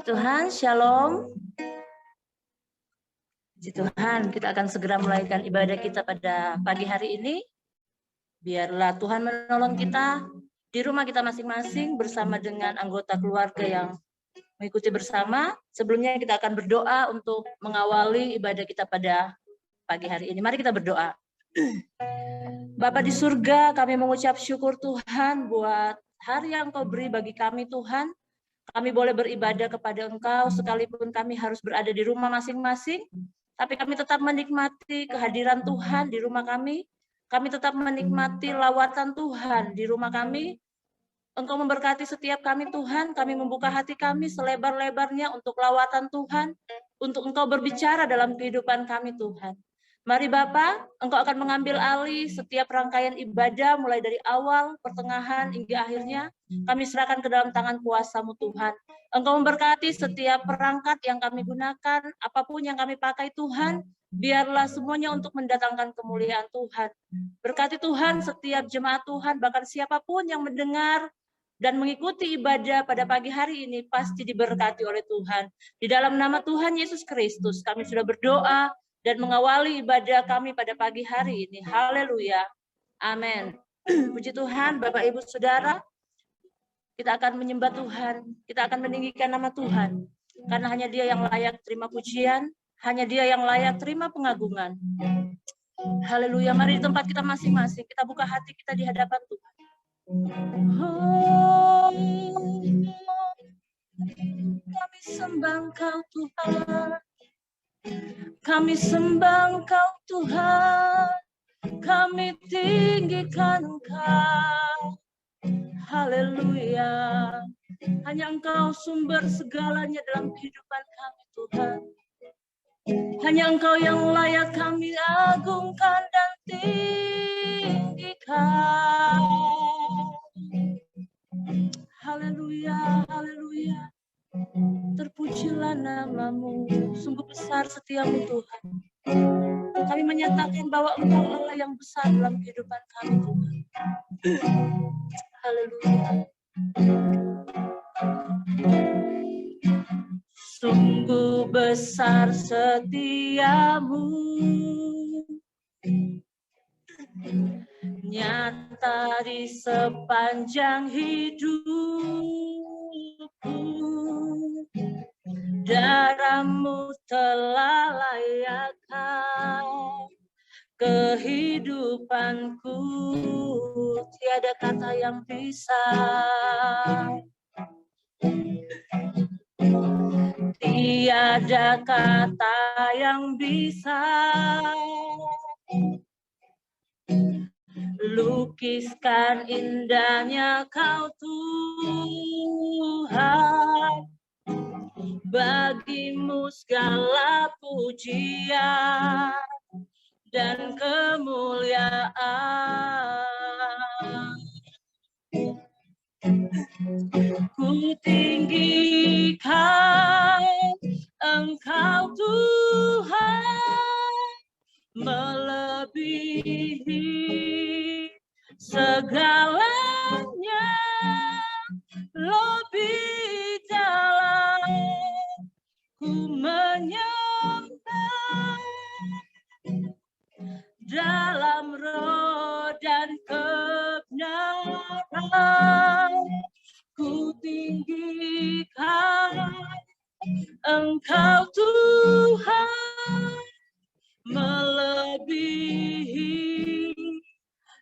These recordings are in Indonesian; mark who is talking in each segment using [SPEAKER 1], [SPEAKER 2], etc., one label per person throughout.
[SPEAKER 1] Tuhan, Shalom. Puji Tuhan, kita akan segera mulaikan ibadah kita pada pagi hari ini. Biarlah Tuhan menolong kita di rumah kita masing-masing bersama dengan anggota keluarga yang mengikuti bersama. Sebelumnya kita akan berdoa untuk mengawali ibadah kita pada pagi hari ini. Mari kita berdoa. Bapa di surga, kami mengucap syukur Tuhan buat hari yang Kau beri bagi kami Tuhan. Kami boleh beribadah kepada Engkau sekalipun kami harus berada di rumah masing-masing. Tapi kami tetap menikmati kehadiran Tuhan di rumah kami. Kami tetap menikmati lawatan Tuhan di rumah kami. Engkau memberkati setiap kami Tuhan. Kami membuka hati kami selebar-lebarnya untuk lawatan Tuhan. Untuk Engkau berbicara dalam kehidupan kami Tuhan. Mari Bapa, Engkau akan mengambil alih setiap rangkaian ibadah mulai dari awal, pertengahan, hingga akhirnya. Kami serahkan ke dalam tangan kuasa-Mu Tuhan. Engkau memberkati setiap perangkat yang kami gunakan, apapun yang kami pakai Tuhan, biarlah semuanya untuk mendatangkan kemuliaan Tuhan. Berkati Tuhan setiap jemaat Tuhan, bahkan siapapun yang mendengar dan mengikuti ibadah pada pagi hari ini pasti diberkati oleh Tuhan. Di dalam nama Tuhan Yesus Kristus, kami sudah berdoa dan mengawali ibadah kami pada pagi hari ini. Haleluya. Amin. Puji Tuhan, Bapak Ibu Saudara, kita akan menyembah Tuhan, kita akan meninggikan nama Tuhan. Karena hanya Dia yang layak terima pujian, hanya Dia yang layak terima pengagungan. Haleluya, mari di tempat kita masing-masing, kita buka hati kita di hadapan Tuhan. Oh, kami sembah Engkau Tuhan, kami sembah Engkau Tuhan, kami tinggikan Engkau. Haleluya. Hanya Engkau sumber segalanya dalam kehidupan kami Tuhan. Hanya Engkau yang layak kami agungkan dan tinggikan. Haleluya, haleluya. Terpujilah nama-Mu, sungguh besar setiamu Tuhan. Kami menyatakan bahwa Engkau Allah yang besar dalam kehidupan kami Tuhan. Haleluya. Sungguh besar setiamu, nyata di sepanjang hidupku. Darah-Mu telah layakkan kehidupanku, tiada kata yang bisa, tiada kata yang bisa lukiskan indahnya Kau Tuhan. Bagi-Mu segala pujian dan kemuliaan. Ku tinggikan Engkau Tuhan, melebihi segalanya, lebih dalam ku menyembah dalam roh dan kebenaran. Ku tinggikan Engkau Tuhan, melebihi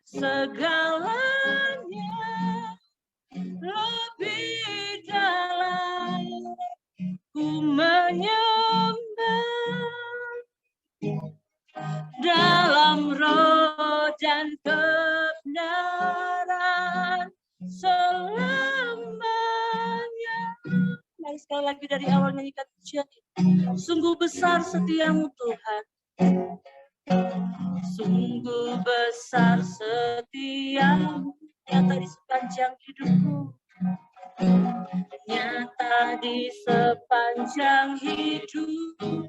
[SPEAKER 1] segalanya, lebih dalam ku menyembah dalam roh dan kebenaran selamanya. Mari sekali lagi dari awal nyanyikan pujian ini. Sungguh besar setiamu Tuhan, sungguh besar setiamu, nyata di sepanjang hidupku, nyata di sepanjang hidupku.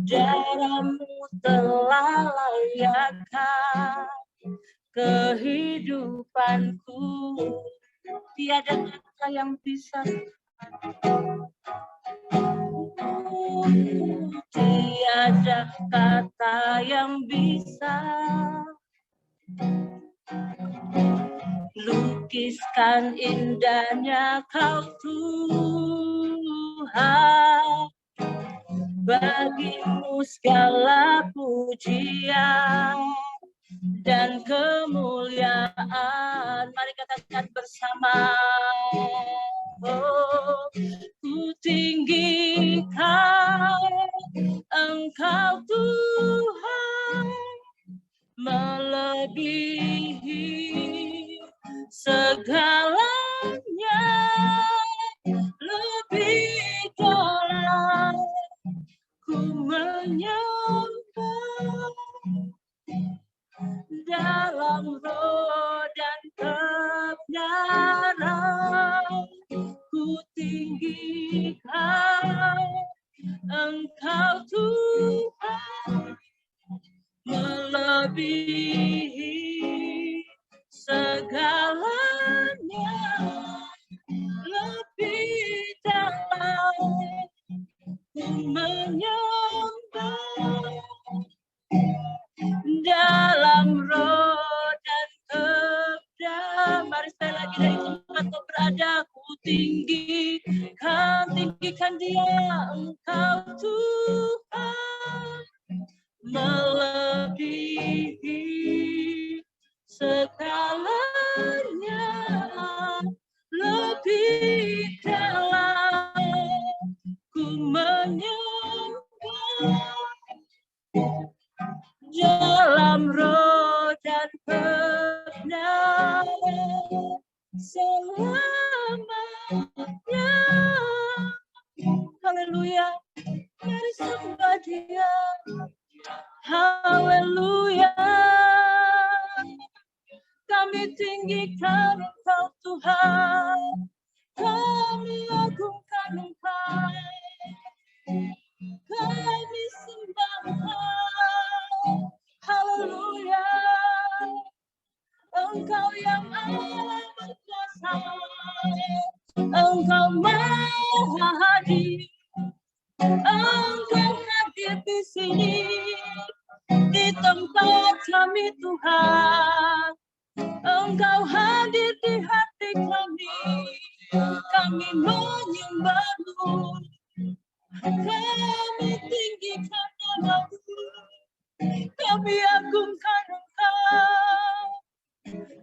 [SPEAKER 1] Darah-Mu telah layakkan kehidupanku, tiada kata yang bisa. Tiada kata yang bisa lukiskan indahnya Kau Tuhan. Bagimu segala pujian dan kemuliaan. Mari katakan bersama. Oh, ku tinggikan Engkau Tuhan, melebihi segalanya, lebih dalam ku menyembah dalam roh dan kebenaran. Ku tinggikan Engkau Tuhan, melebihi segalanya, lebih dalam ku menyembah dalam roh dan kebenaran. Mari sekali lagi dari tempat kau berada, ku tinggikan Dia, Engkau Tuhan, melebihi segalanya, lebih dalam ku menyembah dalam roh dan kebenaran selamanya. Haleluya, mari sembah Dia. Haleluya, kami tinggikan Engkau Tuhan, kami agungkan Engkau, kami sembah Engkau. Haleluya, Engkau yang amat berkuasa, Engkau maha hadir, Engkau hadir di sini, di tempat kami Tuhan. Engkau hadir di hati kami menyembah-Mu, kami tinggikan nama-Mu, kami agungkan Engkau.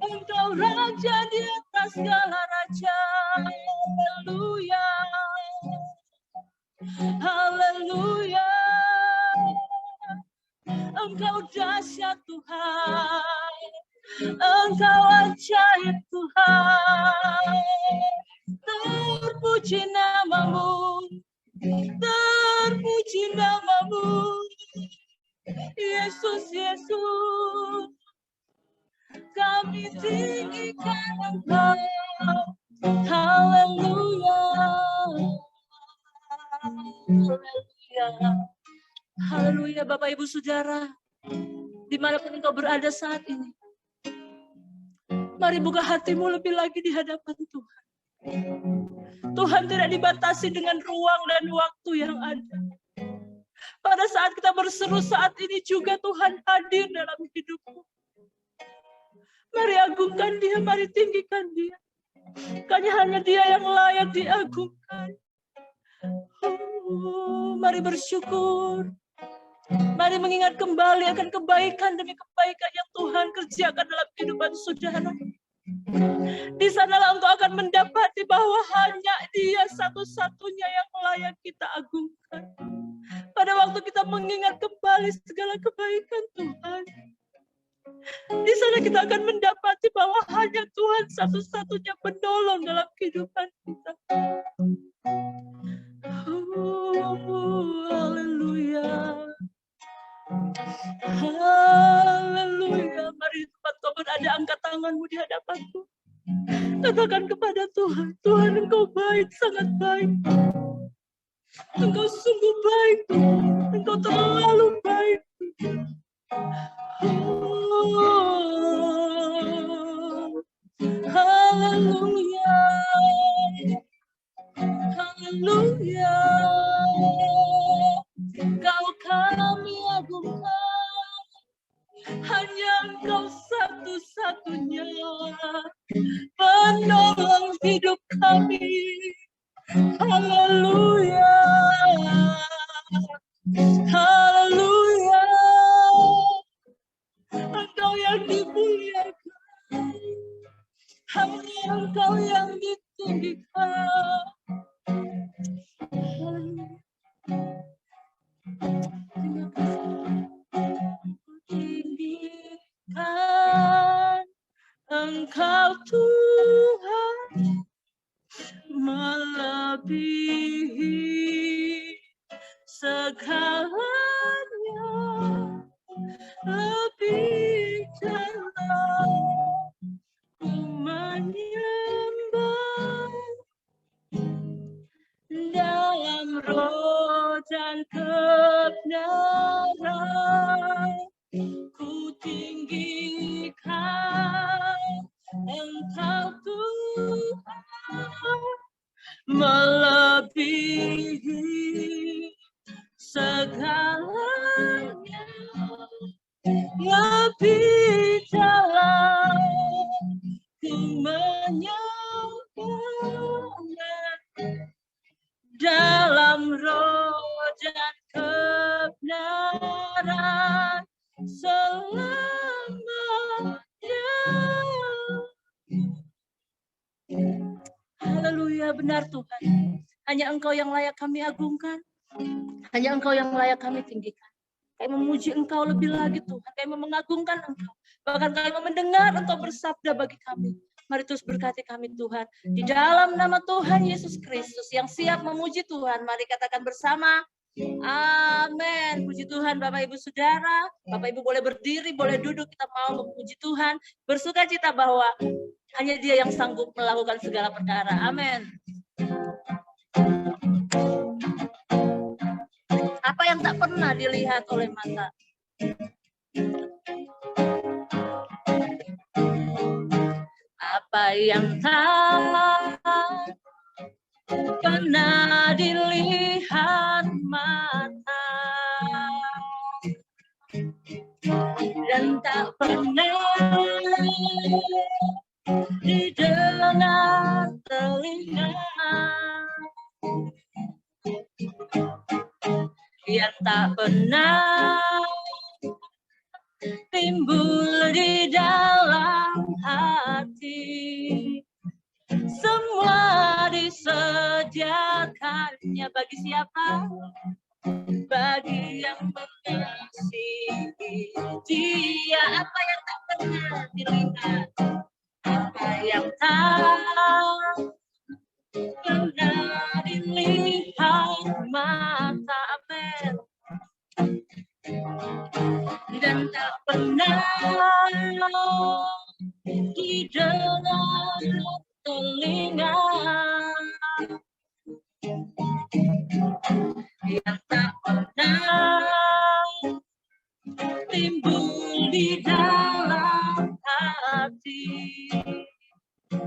[SPEAKER 1] Engkau Raja di atas segala raja. Haleluya, haleluya. Engkau dahsyat Tuhan, Engkau ajaib Tuhan. Terpuji nama-Mu, terpuji nama-Mu, Yesus, Yesus. Kami tinggikan Engkau. Haleluya, haleluya, haleluya. Bapak Ibu Saudara, dimanapun engkau berada saat ini, mari buka hatimu lebih lagi di hadapan Tuhan. Tuhan tidak dibatasi dengan ruang dan waktu yang ada. Pada saat kita berseru saat ini juga Tuhan hadir dalam hidupmu. Mari agungkan Dia, mari tinggikan Dia. Karena hanya Dia yang layak diagungkan. Mari bersyukur. Mari mengingat kembali akan kebaikan demi kebaikan yang Tuhan kerjakan dalam kehidupan saudara. Di sanalah engkau akan mendapati bahwa hanya Dia satu-satunya yang layak kita agungkan. Pada waktu kita mengingat kembali segala kebaikan Tuhan, di sana kita akan mendapati bahwa hanya Tuhan satu-satunya penolong dalam kehidupan kita. Haleluya. Haleluya. Mari di tempat kau berada, angkat tanganmu di hadapanku. Katakan kepada Tuhan, Tuhan Engkau baik, sangat baik. Engkau sungguh baik, Tuhan. Engkau terlalu baik. Haleluya. penolong hidup kami. Haleluya, haleluya, Engkau yang dimuliakan, hanya Engkau yang ditinggikan. Terima kasih. Tinggikan Engkau Tuhan, melebihi segalanya, lebih jauh ku menyembah dalam roh dan kebenaran. Ku tinggikan Engkau Tuhan, melebihi segalanya, lebih dalam ku menyembah dalam roh dan kebenaran selamanya. Haleluya, benar Tuhan. Hanya Engkau yang layak kami agungkan. Hanya Engkau yang layak kami tinggikan. Kami memuji Engkau lebih lagi Tuhan. Kami mengagungkan Engkau. Bahkan kami mendengar Engkau bersabda bagi kami. Mari terus berkati kami Tuhan. Di dalam nama Tuhan Yesus Kristus yang siap memuji Tuhan. Mari katakan bersama. Amin. Puji Tuhan Bapak Ibu Saudara. Bapak Ibu boleh berdiri, boleh duduk. Kita mau memuji Tuhan. Bersuka cita bahwa hanya Dia yang sanggup melakukan segala perkara. Amin. Apa yang tak pernah dilihat oleh mata. Apa yang tak pernah dilihat mata dan tak pernah didengar telinga, yang tak pernah timbul di dalam hati. Semua disediakannya bagi siapa? Bagi yang mengasihi Dia. Apa yang tak pernah dilihat, apa yang tak pernah dilihat mata, amin, dan tak pernah didengar telinga, yang tak pernah timbul di dalam hati.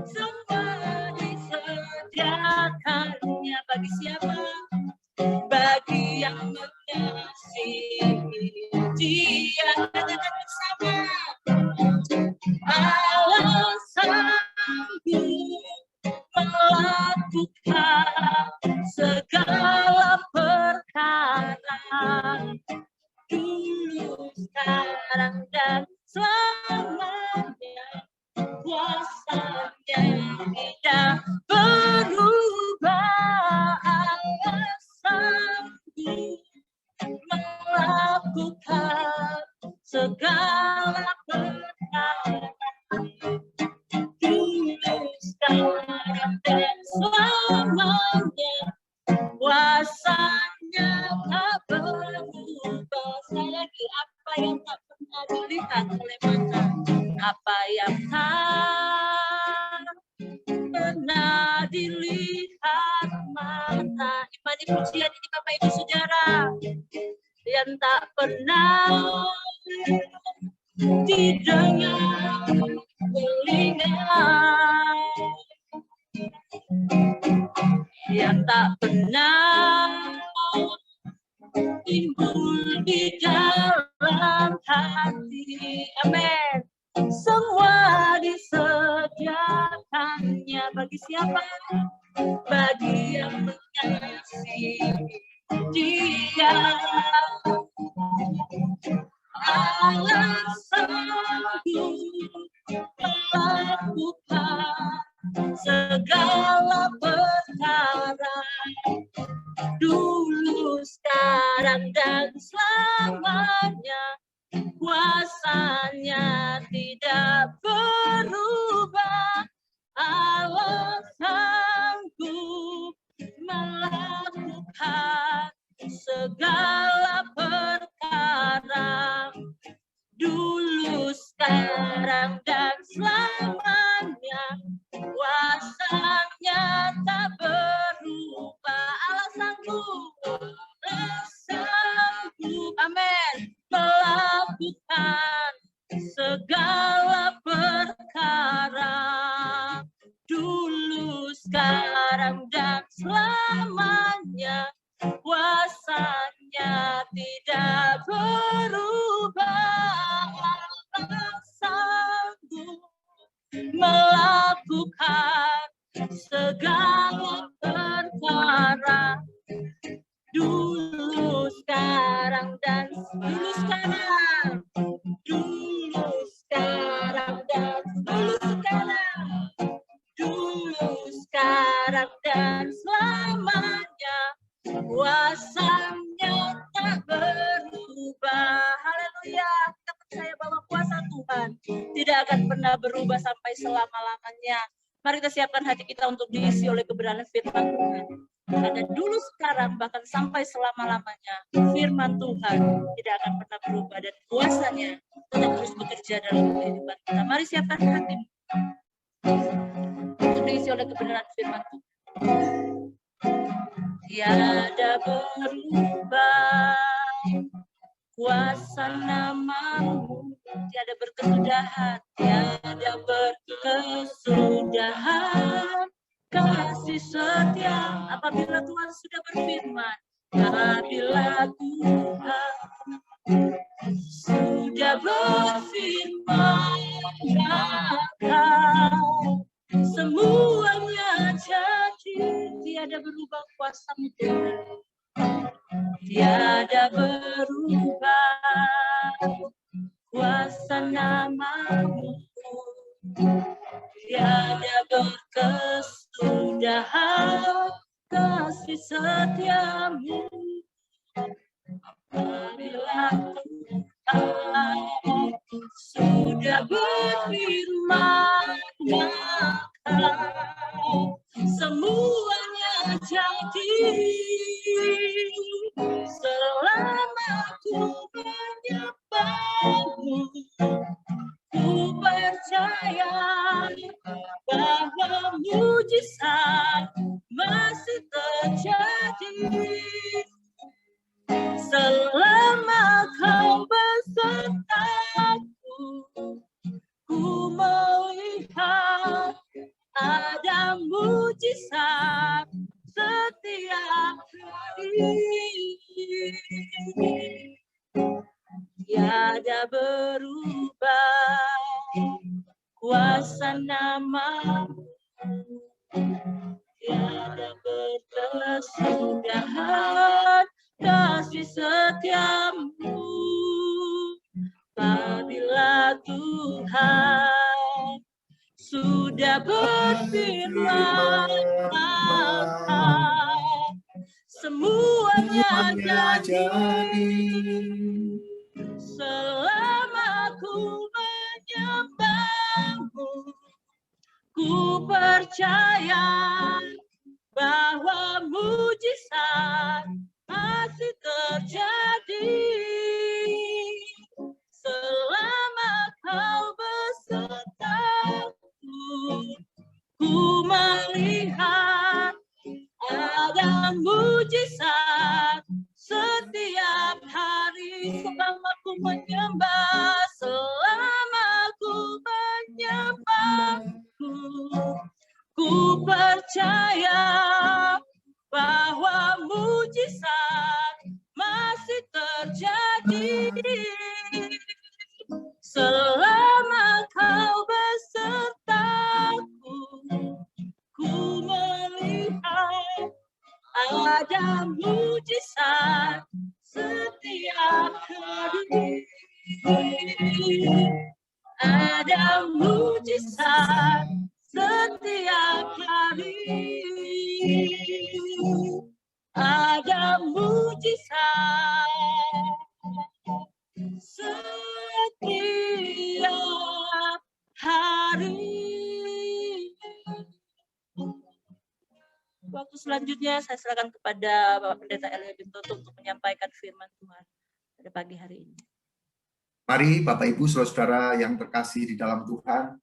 [SPEAKER 1] Semua disediakannya bagi siapa? Bagi yang mengasihi Dia. Katakan bersama. Allah sanggup melakukan segala perkara, dulu, sekarang, dan selamanya. Kuasanya tidak berubah. Allah sanggup melakukan segala perkara, dulu, sekarang, dan selamanya. Kuasanya tak berubah. Sekali lagi, apa yang tak pernah dilihat oleh mata, apa yang tak pernah dilihat mata. Imani pujian ini Bapak Ibu Saudara, yang tak pernah didengar telinga, yang tak pernah timbul di dalam hati. Amin. Semua disediakan hanya bagi siapa? Bagi yang mengasihi Dia. Allah sanggup melakukan segala perkara, dulu, sekarang, dan selamanya. Kuasanya tidak berubah. Allah sanggup melakukan segala perkara, dulu, sekarang, dan selamanya. Kuasanya tak berubah. Allah sanggup, amin, melakukan segala perkara, dulu, sekarang, dan selamanya. Kuasanya tidak berubah. Allah sanggup melakukan segala perkara, dulu, sekarang, dan dulu, sekarang, dulu, sekarang, dan dulu, sekarang, dulu, sekarang, dan selamanya. Kuasanya tak berubah. Haleluya. Kita percaya bahwa kuasa Tuhan tidak akan pernah berubah sampai selama-lamanya. Mari kita siapkan hati kita untuk diisi oleh kebenaran firman Tuhan. Karena dulu, sekarang, bahkan sampai selama-lamanya, firman Tuhan tidak akan pernah berubah dan kuasanya tetap terus bekerja dalam kehidupan kita. Mari siapkan hati untuk diisi oleh kebenaran firman Tuhan. Tiada berubah kuasa nama-Mu, tiada berkesudahan, tiada berkesudahan kasih setia. Apabila Tuhan sudah berfirman, apabila Tuhan sudah berfirman, maka semuanya jadi. Tiada berubah kuasa-Mu Tuhan, tiada berubah kuasa nama-Mu, tiada berkesudahan kasih setia-Mu. Apabila Tuhan sudah berfirman, maka semuanya jadi. Selama ku menyembah-Mu, ku percaya bahwa mujizat masih terjadi. Selama Kau besertaku, ku melihat ada mujizat setiap hari. Tiada berubah kuasa nama-Mu, tiada berkesudahan kasih setia-Mu. Apabila Tuhan sudah berfirman, maka semuanya jadi. Selama ku menyembah-Mu, ku percaya bahwa mujizat masih terjadi. Selama Kau besertaku, ku melihat ada mujizat setiap hari. Selama ku menyembah, selama ku menyembah-Mu, ku percaya bahwa mujizat masih terjadi. Selama Kau besertaku, ada mujizat setiap hari. Ada mujizat setiap hari. Ada mujizat setiap hari. Waktu selanjutnya saya silakan kepada Bapak Pendeta Elia Bintoto untuk menyampaikan firman Tuhan pada pagi hari ini.
[SPEAKER 2] Mari Bapak Ibu Saudara-saudara yang terkasih di dalam Tuhan,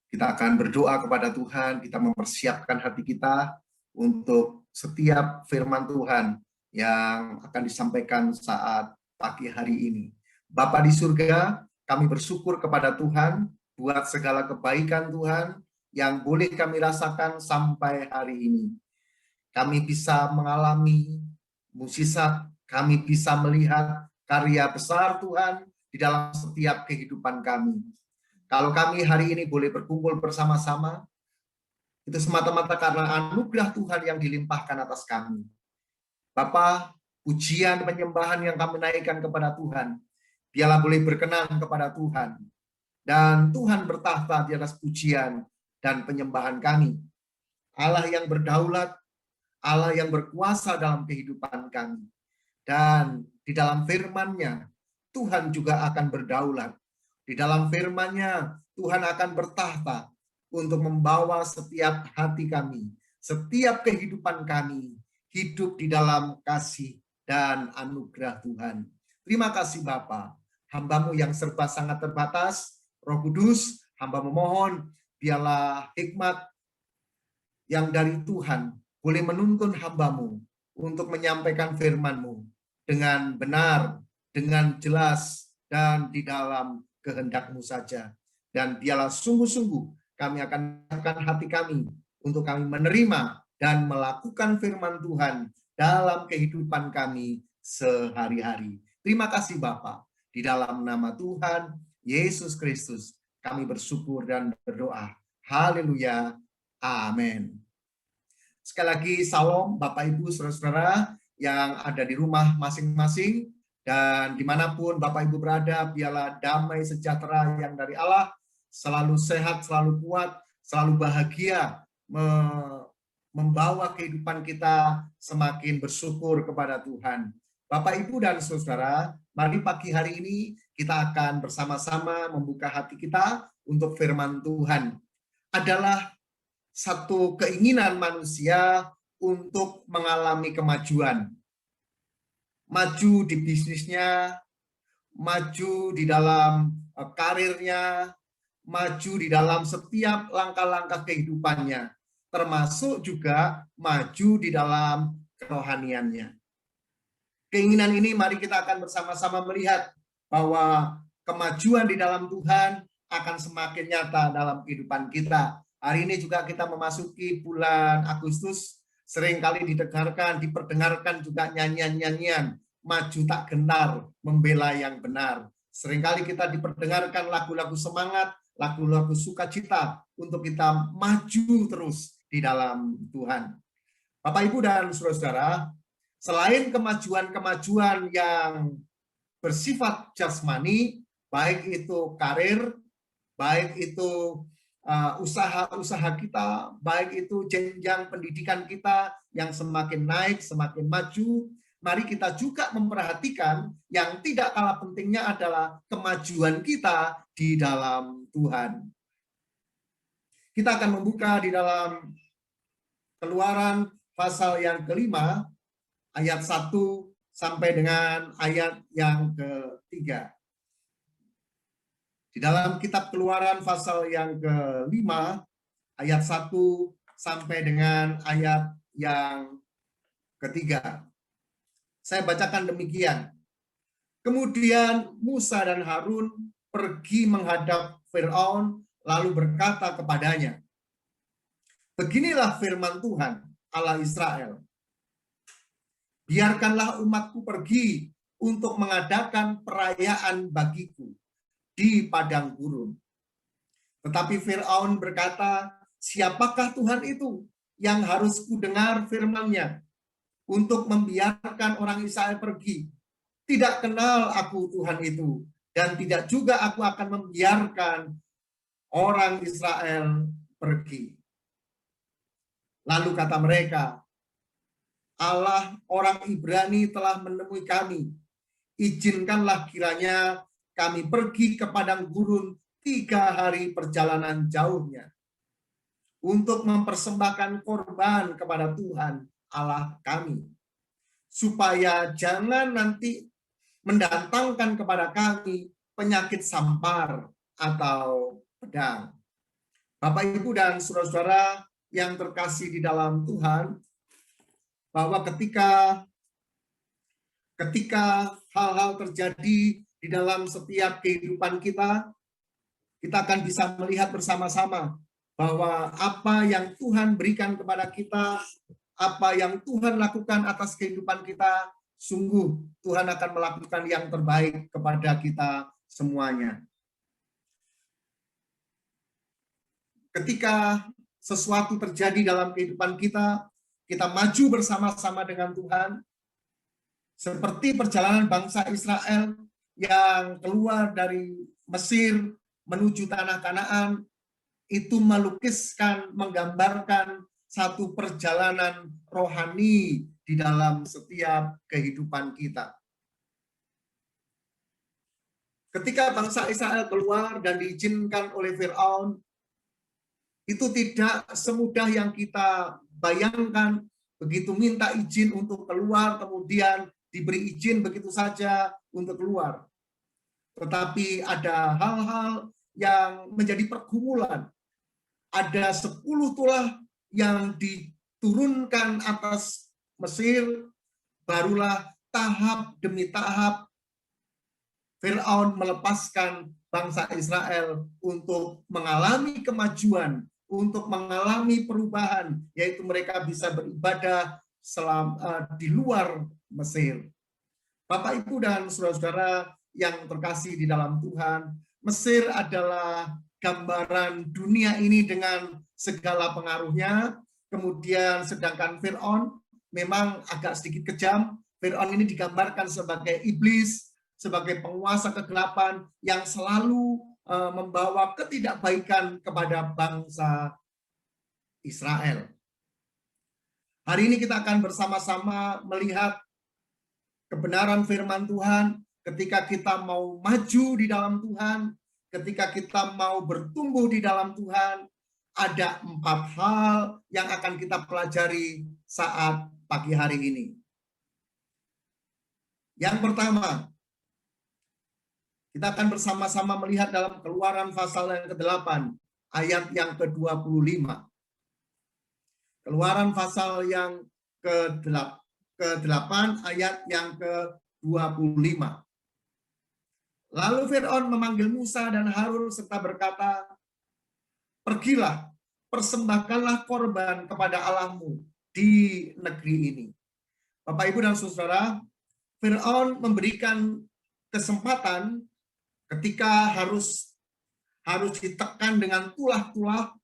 [SPEAKER 2] kita akan berdoa kepada Tuhan, kita mempersiapkan hati kita untuk setiap firman Tuhan yang akan disampaikan saat pagi hari ini. Bapa di surga, kami bersyukur kepada Tuhan buat segala kebaikan Tuhan yang boleh kami rasakan sampai hari ini. Kami bisa mengalami mukjizat, kami bisa melihat karya besar Tuhan di dalam setiap kehidupan kami. Kalau kami hari ini boleh berkumpul bersama-sama, itu semata-mata karena anugerah Tuhan yang dilimpahkan atas kami. Bapa, pujian penyembahan yang kami naikkan kepada Tuhan, biarlah boleh berkenan kepada Tuhan. Dan Tuhan bertahta di atas pujian dan penyembahan kami. Allah yang berdaulat, Allah yang berkuasa dalam kehidupan kami. Dan di dalam firman-Nya, Tuhan juga akan berdaulat. Di dalam firman-Nya, Tuhan akan bertahta untuk membawa setiap hati kami, setiap kehidupan kami, hidup di dalam kasih dan anugerah Tuhan. Terima kasih Bapa, hamba-Mu yang serba sangat terbatas, Roh Kudus, hamba memohon, biarlah hikmat yang dari Tuhan boleh menuntun hamba-Mu untuk menyampaikan firman-Mu dengan benar, dengan jelas, dan di dalam kehendak-Mu saja. Dan biarlah sungguh-sungguh kami akan menggunakan hati kami untuk kami menerima dan melakukan firman Tuhan dalam kehidupan kami sehari-hari. Terima kasih Bapa. Di dalam nama Tuhan Yesus Kristus kami bersyukur dan berdoa. Haleluya. Amin. Sekali lagi salam Bapak Ibu Saudara-saudara yang ada di rumah masing-masing, dan dimanapun Bapak Ibu berada, biarlah damai sejahtera yang dari Allah selalu sehat, selalu kuat, selalu bahagia membawa kehidupan kita semakin bersyukur kepada Tuhan. Bapak Ibu dan Saudara, mari pagi hari ini kita akan bersama-sama membuka hati kita untuk firman Tuhan. Adalah satu keinginan manusia untuk mengalami kemajuan. Maju di bisnisnya, maju di dalam karirnya, maju di dalam setiap langkah-langkah kehidupannya, termasuk juga maju di dalam kerohaniannya. Keinginan ini mari kita akan bersama-sama melihat bahwa kemajuan di dalam Tuhan akan semakin nyata dalam kehidupan kita. Hari ini juga kita memasuki bulan Agustus, seringkali diperdengarkan juga nyanyian-nyanyian, maju tak gentar, membela yang benar. Seringkali kita diperdengarkan lagu-lagu semangat, lagu-lagu sukacita untuk kita maju terus di dalam Tuhan. Bapak, Ibu, dan saudara-saudara, selain kemajuan-kemajuan yang bersifat jasmani, baik itu karir, baik itu usaha-usaha kita, baik itu jenjang pendidikan kita yang semakin naik, semakin maju, mari kita juga memperhatikan yang tidak kalah pentingnya adalah kemajuan kita di dalam Tuhan. Kita akan membuka di dalam Keluaran pasal yang kelima, ayat 1 sampai dengan ayat yang ke-3. Di dalam kitab Keluaran pasal yang ke-5, ayat 1 sampai dengan ayat yang ke-3. Saya bacakan demikian. Kemudian Musa dan Harun pergi menghadap Firaun, lalu berkata kepadanya, beginilah firman Tuhan, Allah Israel. Biarkanlah umatku pergi untuk mengadakan perayaan bagiku di padang gurun. Tetapi Firaun berkata, siapakah Tuhan itu yang harus kudengar firman-Nya? untuk membiarkan orang Israel pergi. Tidak kenal aku Tuhan itu, dan tidak juga aku akan membiarkan orang Israel pergi. Lalu kata mereka, Allah orang Ibrani telah menemui kami. Izinkanlah kiranya kami pergi ke padang gurun 3 hari perjalanan jauhnya untuk mempersembahkan korban kepada Tuhan Allah kami, supaya jangan nanti mendatangkan kepada kami penyakit sampar atau pedang. Bapak, Ibu, dan saudara-saudara yang terkasih di dalam Tuhan, bahwa ketika hal-hal terjadi di dalam setiap kehidupan kita, kita akan bisa melihat bersama-sama bahwa apa yang Tuhan berikan kepada kita, apa yang Tuhan lakukan atas kehidupan kita, sungguh Tuhan akan melakukan yang terbaik kepada kita semuanya. Ketika sesuatu terjadi dalam kehidupan kita, kita maju bersama-sama dengan Tuhan, seperti perjalanan bangsa Israel yang keluar dari Mesir menuju tanah Kanaan, itu melukiskan, menggambarkan satu perjalanan rohani di dalam setiap kehidupan kita. Ketika bangsa Israel keluar dan diizinkan oleh Firaun, itu tidak semudah yang kita bayangkan, begitu minta izin untuk keluar, kemudian diberi izin begitu saja untuk keluar. Tetapi ada hal-hal yang menjadi pergumulan. Ada 10 tulah yang diturunkan atas Mesir, barulah tahap demi tahap Firaun melepaskan bangsa Israel untuk mengalami kemajuan, untuk mengalami perubahan, yaitu mereka bisa beribadah di luar Mesir. Bapak, Ibu, dan saudara-saudara yang terkasih di dalam Tuhan, Mesir adalah gambaran dunia ini dengan segala pengaruhnya. Kemudian sedangkan Firaun memang agak sedikit kejam. Firaun ini digambarkan sebagai iblis, sebagai penguasa kegelapan yang selalu membawa ketidakbaikan kepada bangsa Israel. Hari ini kita akan bersama-sama melihat kebenaran firman Tuhan. Ketika kita mau maju di dalam Tuhan, ketika kita mau bertumbuh di dalam Tuhan, ada 4 hal yang akan kita pelajari saat pagi hari ini. Yang pertama, kita akan bersama-sama melihat dalam Keluaran pasal yang ke-8, ayat yang ke-25. Keluaran pasal yang ke-8, ayat yang ke-25. Lalu Firaun memanggil Musa dan Harun serta berkata, "Pergilah, persembahkanlah korban kepada Allahmu di negeri ini." Bapak, Ibu, dan saudara, Firaun memberikan kesempatan ketika harus ditekan dengan tulah-tulah,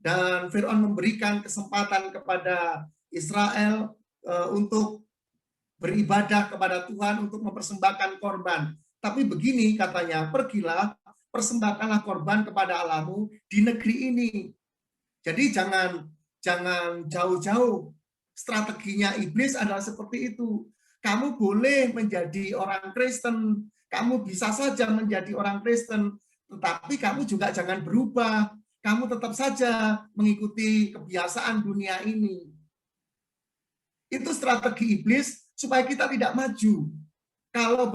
[SPEAKER 2] dan Firaun memberikan kesempatan kepada Israel untuk beribadah kepada Tuhan, untuk mempersembahkan korban. Tapi begini katanya, "Pergilah, persembahkanlah korban kepada Allahmu di negeri ini." Jadi jangan jauh-jauh. Strateginya iblis adalah seperti itu. Kamu boleh menjadi orang Kristen, kamu bisa saja menjadi orang Kristen, tetapi kamu juga jangan berubah. Kamu tetap saja mengikuti kebiasaan dunia ini. Itu strategi iblis supaya kita tidak maju. Kalau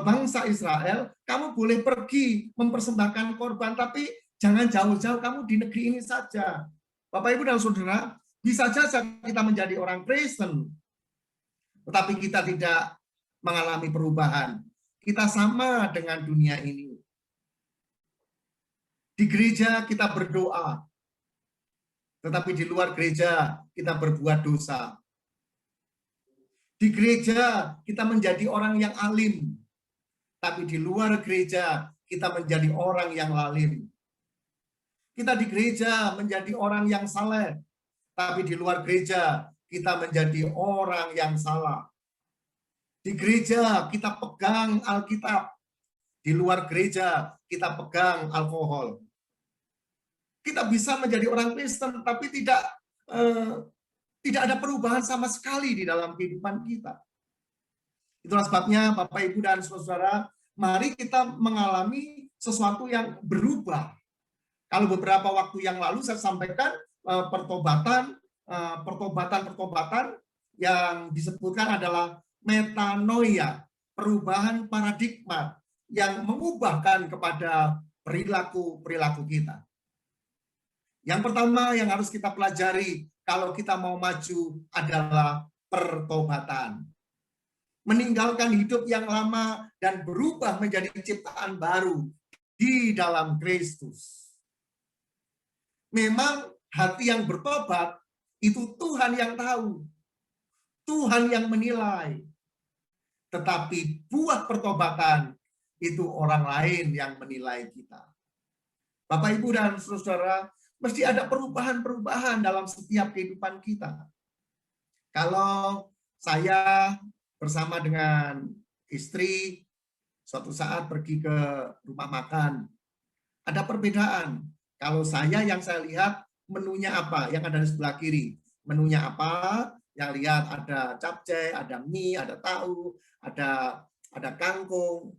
[SPEAKER 2] bangsa Israel, kamu boleh pergi mempersembahkan korban, tapi jangan jauh-jauh, kamu di negeri ini saja. Bapak, Ibu, dan saudara, bisa saja kita menjadi orang Kristen, tetapi kita tidak mengalami perubahan. Kita sama dengan dunia ini. Di gereja kita berdoa, tetapi di luar gereja kita berbuat dosa. Di gereja kita menjadi orang yang alim, tapi di luar gereja kita menjadi orang yang lalim. Kita di gereja menjadi orang yang saleh, tapi di luar gereja kita menjadi orang yang salah. Di gereja kita pegang Alkitab, di luar gereja kita pegang alkohol. Kita bisa menjadi orang Kristen, tapi tidak ada perubahan sama sekali di dalam kehidupan kita. Itulah sebabnya Bapak, Ibu, dan saudara, mari kita mengalami sesuatu yang berubah. Kalau beberapa waktu yang lalu saya sampaikan pertobatan yang disebutkan adalah metanoia, perubahan paradigma yang mengubahkan kepada perilaku kita. Yang pertama yang harus kita pelajari kalau kita mau maju adalah pertobatan. Meninggalkan hidup yang lama dan berubah menjadi ciptaan baru di dalam Kristus. Memang hati yang bertobat itu Tuhan yang tahu, Tuhan yang menilai. Tetapi buah pertobatan itu orang lain yang menilai kita. Bapak, Ibu, dan saudara, mesti ada perubahan-perubahan dalam setiap kehidupan kita. Kalau saya bersama dengan istri suatu saat pergi ke rumah makan, ada perbedaan. Kalau yang saya lihat menunya apa, yang ada di sebelah kiri, menunya apa, yang lihat ada capcay, ada mie, ada tahu, ada kangkung.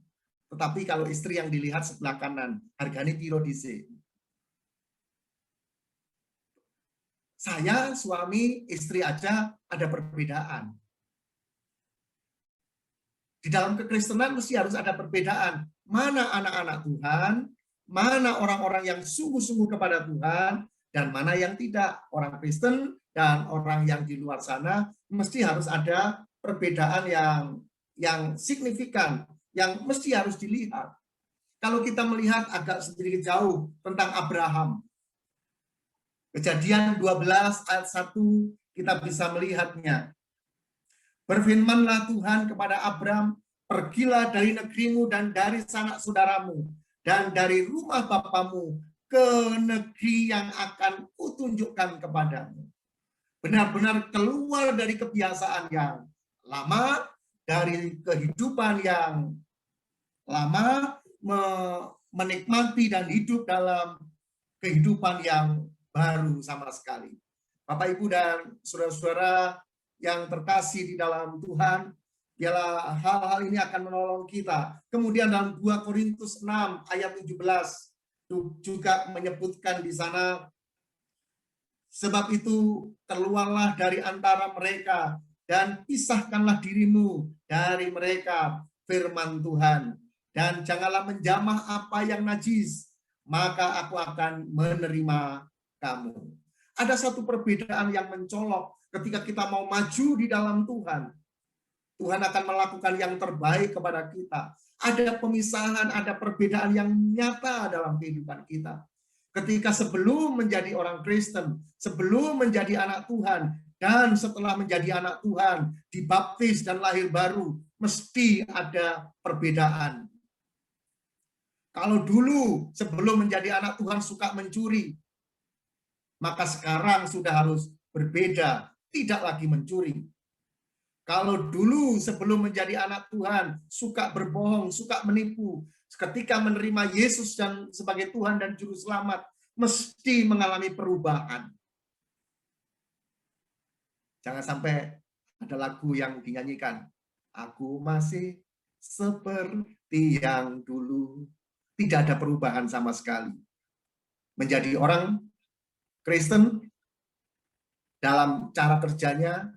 [SPEAKER 2] Tetapi kalau istri yang dilihat sebelah kanan, harganya piro dhisik. Saya, suami, istri aja ada perbedaan. Di dalam kekristenan mesti harus ada perbedaan. Mana anak-anak Tuhan, mana orang-orang yang sungguh-sungguh kepada Tuhan, dan mana yang tidak. Orang Kristen dan orang yang di luar sana mesti harus ada perbedaan yang signifikan, yang mesti harus dilihat. Kalau kita melihat agak sedikit jauh tentang Abraham, Kejadian 12 ayat 1 kita bisa melihatnya. Berfirmanlah Tuhan kepada Abram, pergilah dari negerimu dan dari sanak saudaramu dan dari rumah bapamu ke negeri yang akan kutunjukkan kepadamu. Benar-benar keluar dari kebiasaan yang lama, dari kehidupan yang lama, menikmati dan hidup dalam kehidupan yang baru sama sekali. Bapak, Ibu, dan saudara-saudara yang terkasih di dalam Tuhan, biarlah hal-hal ini akan menolong kita. Kemudian dalam 2 Korintus 6 ayat 17 juga menyebutkan di sana, sebab itu keluarlah dari antara mereka dan pisahkanlah dirimu dari mereka, firman Tuhan, dan janganlah menjamah apa yang najis, maka aku akan menerima kamu. Ada satu perbedaan yang mencolok ketika kita mau maju di dalam Tuhan. Tuhan akan melakukan yang terbaik kepada kita. Ada pemisahan, ada perbedaan yang nyata dalam kehidupan kita. Ketika sebelum menjadi orang Kristen, sebelum menjadi anak Tuhan, dan setelah menjadi anak Tuhan, dibaptis dan lahir baru, mesti ada perbedaan. Kalau dulu sebelum menjadi anak Tuhan suka mencuri, maka sekarang sudah harus berbeda, tidak lagi mencuri. Kalau dulu sebelum menjadi anak Tuhan suka berbohong, suka menipu, ketika menerima Yesus dan sebagai Tuhan dan Juru Selamat, mesti mengalami perubahan. Jangan sampai ada lagu yang dinyanyikan, aku masih seperti yang dulu. Tidak ada perubahan sama sekali. Menjadi orang Kristen dalam cara kerjanya,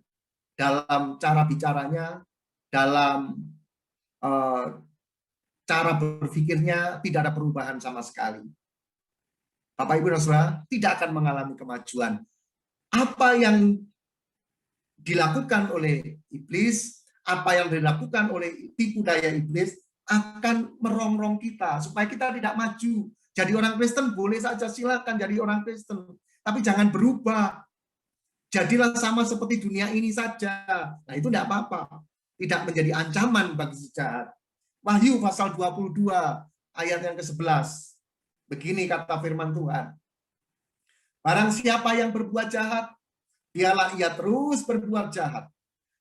[SPEAKER 2] dalam cara bicaranya, dalam cara berpikirnya tidak ada perubahan sama sekali. Bapak, Ibu, dan saudara, tidak akan mengalami kemajuan. Apa yang dilakukan oleh iblis, apa yang dilakukan oleh tipu daya iblis akan merongrong kita supaya kita tidak maju. Jadi orang Kristen boleh saja, silakan jadi orang Kristen. Tapi jangan berubah. Jadilah sama seperti dunia ini saja. Nah, itu tidak apa-apa. Tidak menjadi ancaman bagi si jahat. Wahyu pasal 22 ayat yang ke-11. Begini kata firman Tuhan. Barang siapa yang berbuat jahat biarlah ia terus berbuat jahat.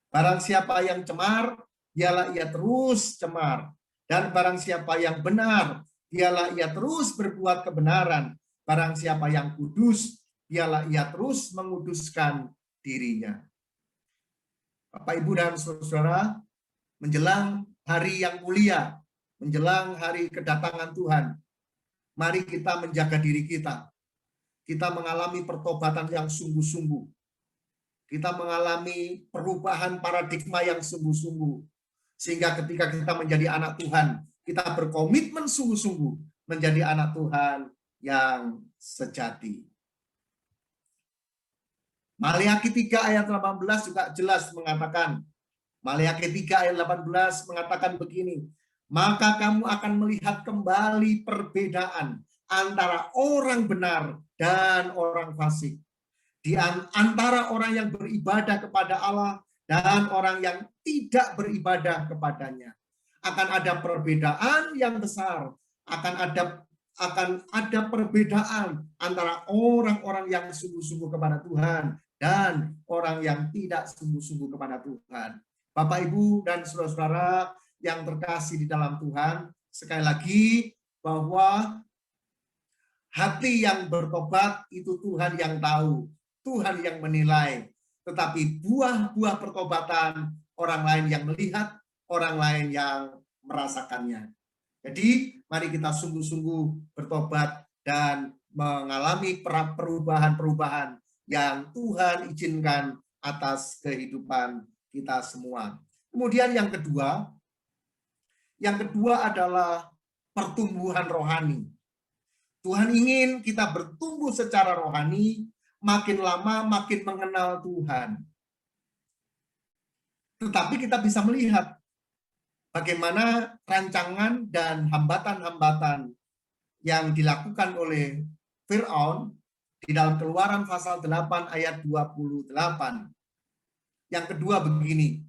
[SPEAKER 2] Barang siapa yang cemar, biarlah ia terus cemar. Dan barang siapa yang benar, biarlah ia terus berbuat kebenaran. Barang siapa yang kudus, biarlah ia terus menguduskan dirinya. Bapak, Ibu, dan saudara, menjelang hari yang mulia, menjelang hari kedatangan Tuhan, mari kita menjaga diri kita. Kita mengalami pertobatan yang sungguh-sungguh. Kita mengalami perubahan paradigma yang sungguh-sungguh. Sehingga ketika kita menjadi anak Tuhan, kita berkomitmen sungguh-sungguh menjadi anak Tuhan yang sejati. Maliaki 3 ayat 18 juga jelas mengatakan, Maliaki 3 ayat 18 mengatakan begini, maka kamu akan melihat kembali perbedaan antara orang benar dan orang fasik. Di antara orang yang beribadah kepada Allah dan orang yang tidak beribadah kepadanya. Akan ada perbedaan yang besar, akan ada perbedaan antara orang-orang yang sungguh-sungguh kepada Tuhan dan orang yang tidak sungguh-sungguh kepada Tuhan. Bapak, Ibu, dan saudara-saudara yang terkasih di dalam Tuhan, sekali lagi bahwa hati yang bertobat itu Tuhan yang tahu, Tuhan yang menilai. Tetapi buah-buah pertobatan orang lain yang melihat, orang lain yang merasakannya. Jadi mari kita sungguh-sungguh bertobat dan mengalami perubahan-perubahan yang Tuhan izinkan atas kehidupan kita semua. Kemudian yang kedua adalah pertumbuhan rohani. Tuhan ingin kita bertumbuh secara rohani, makin lama makin mengenal Tuhan. Tetapi kita bisa melihat bagaimana rancangan dan hambatan-hambatan yang dilakukan oleh Fir'aun di dalam Keluaran pasal 8 ayat 28. Yang kedua begini,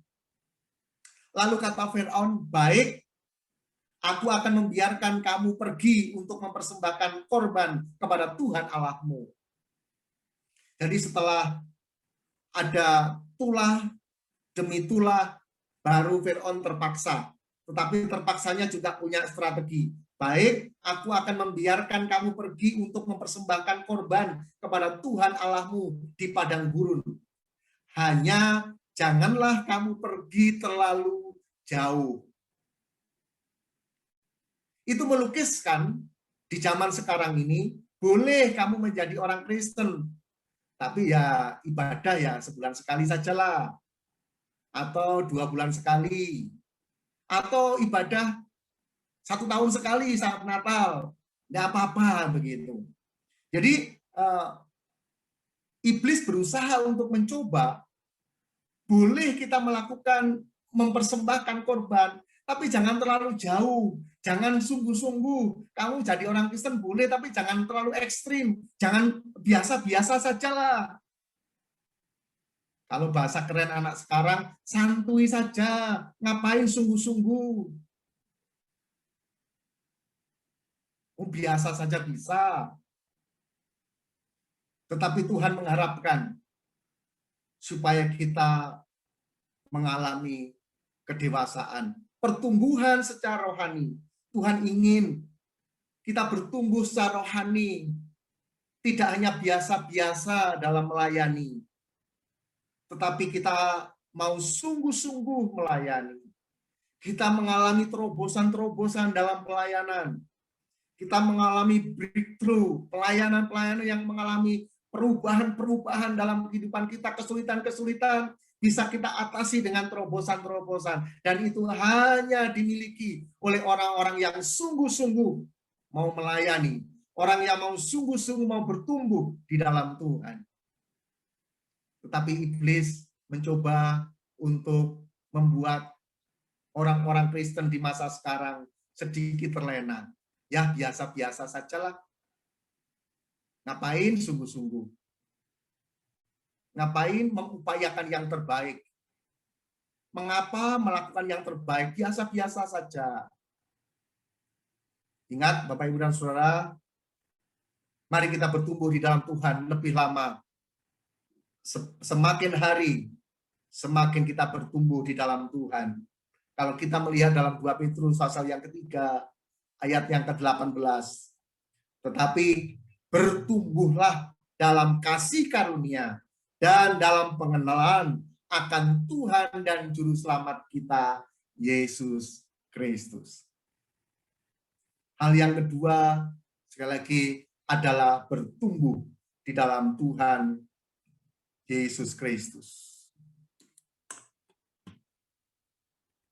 [SPEAKER 2] lalu kata Fir'aun, baik, aku akan membiarkan kamu pergi untuk mempersembahkan korban kepada Tuhan Allahmu. Jadi setelah ada tulah demi tulah, baru Fir'aun terpaksa. Tetapi terpaksanya juga punya strategi. Baik, aku akan membiarkan kamu pergi untuk mempersembahkan korban kepada Tuhan Allahmu di padang gurun. Hanya janganlah kamu pergi terlalu jauh. Itu melukiskan di zaman sekarang ini, boleh kamu menjadi orang Kristen, tapi ya ibadah ya sebulan sekali sajalah, atau 2 bulan sekali, atau ibadah 1 tahun sekali saat Natal, nggak apa-apa begitu. Jadi iblis berusaha untuk mencoba, boleh kita melakukan mempersembahkan korban, tapi jangan terlalu jauh, jangan sungguh-sungguh. Kamu jadi orang Kristen boleh, tapi jangan terlalu ekstrim, jangan biasa-biasa sajalah. Kalau bahasa keren anak sekarang, santuy saja, ngapain sungguh-sungguh. Biasa saja bisa. Tetapi Tuhan mengharapkan supaya kita mengalami kedewasaan, pertumbuhan secara rohani. Tuhan ingin kita bertumbuh secara rohani, tidak hanya biasa-biasa dalam melayani, tetapi kita mau sungguh-sungguh melayani. Kita mengalami terobosan-terobosan dalam pelayanan. Kita mengalami breakthrough, pelayanan-pelayanan yang mengalami perubahan-perubahan dalam kehidupan kita, kesulitan-kesulitan bisa kita atasi dengan terobosan-terobosan. Dan itu hanya dimiliki oleh orang-orang yang sungguh-sungguh mau melayani, orang yang mau sungguh-sungguh mau bertumbuh di dalam Tuhan. Tetapi iblis mencoba untuk membuat orang-orang Kristen di masa sekarang sedikit terlena. Ya biasa-biasa sajalah. Ngapain sungguh-sungguh? Ngapain mengupayakan yang terbaik? Mengapa melakukan yang terbaik? Biasa-biasa saja. Ingat Bapak, Ibu, dan Saudara, mari kita bertumbuh di dalam Tuhan lebih lama. semakin hari, semakin kita bertumbuh di dalam Tuhan. Kalau kita melihat dalam 2 Petrus pasal yang ketiga, ayat yang ke-18. Tetapi bertumbuhlah dalam kasih karunia dan dalam pengenalan akan Tuhan dan Juru Selamat kita, Yesus Kristus. Hal yang kedua, sekali lagi, adalah bertumbuh di dalam Tuhan Yesus Kristus.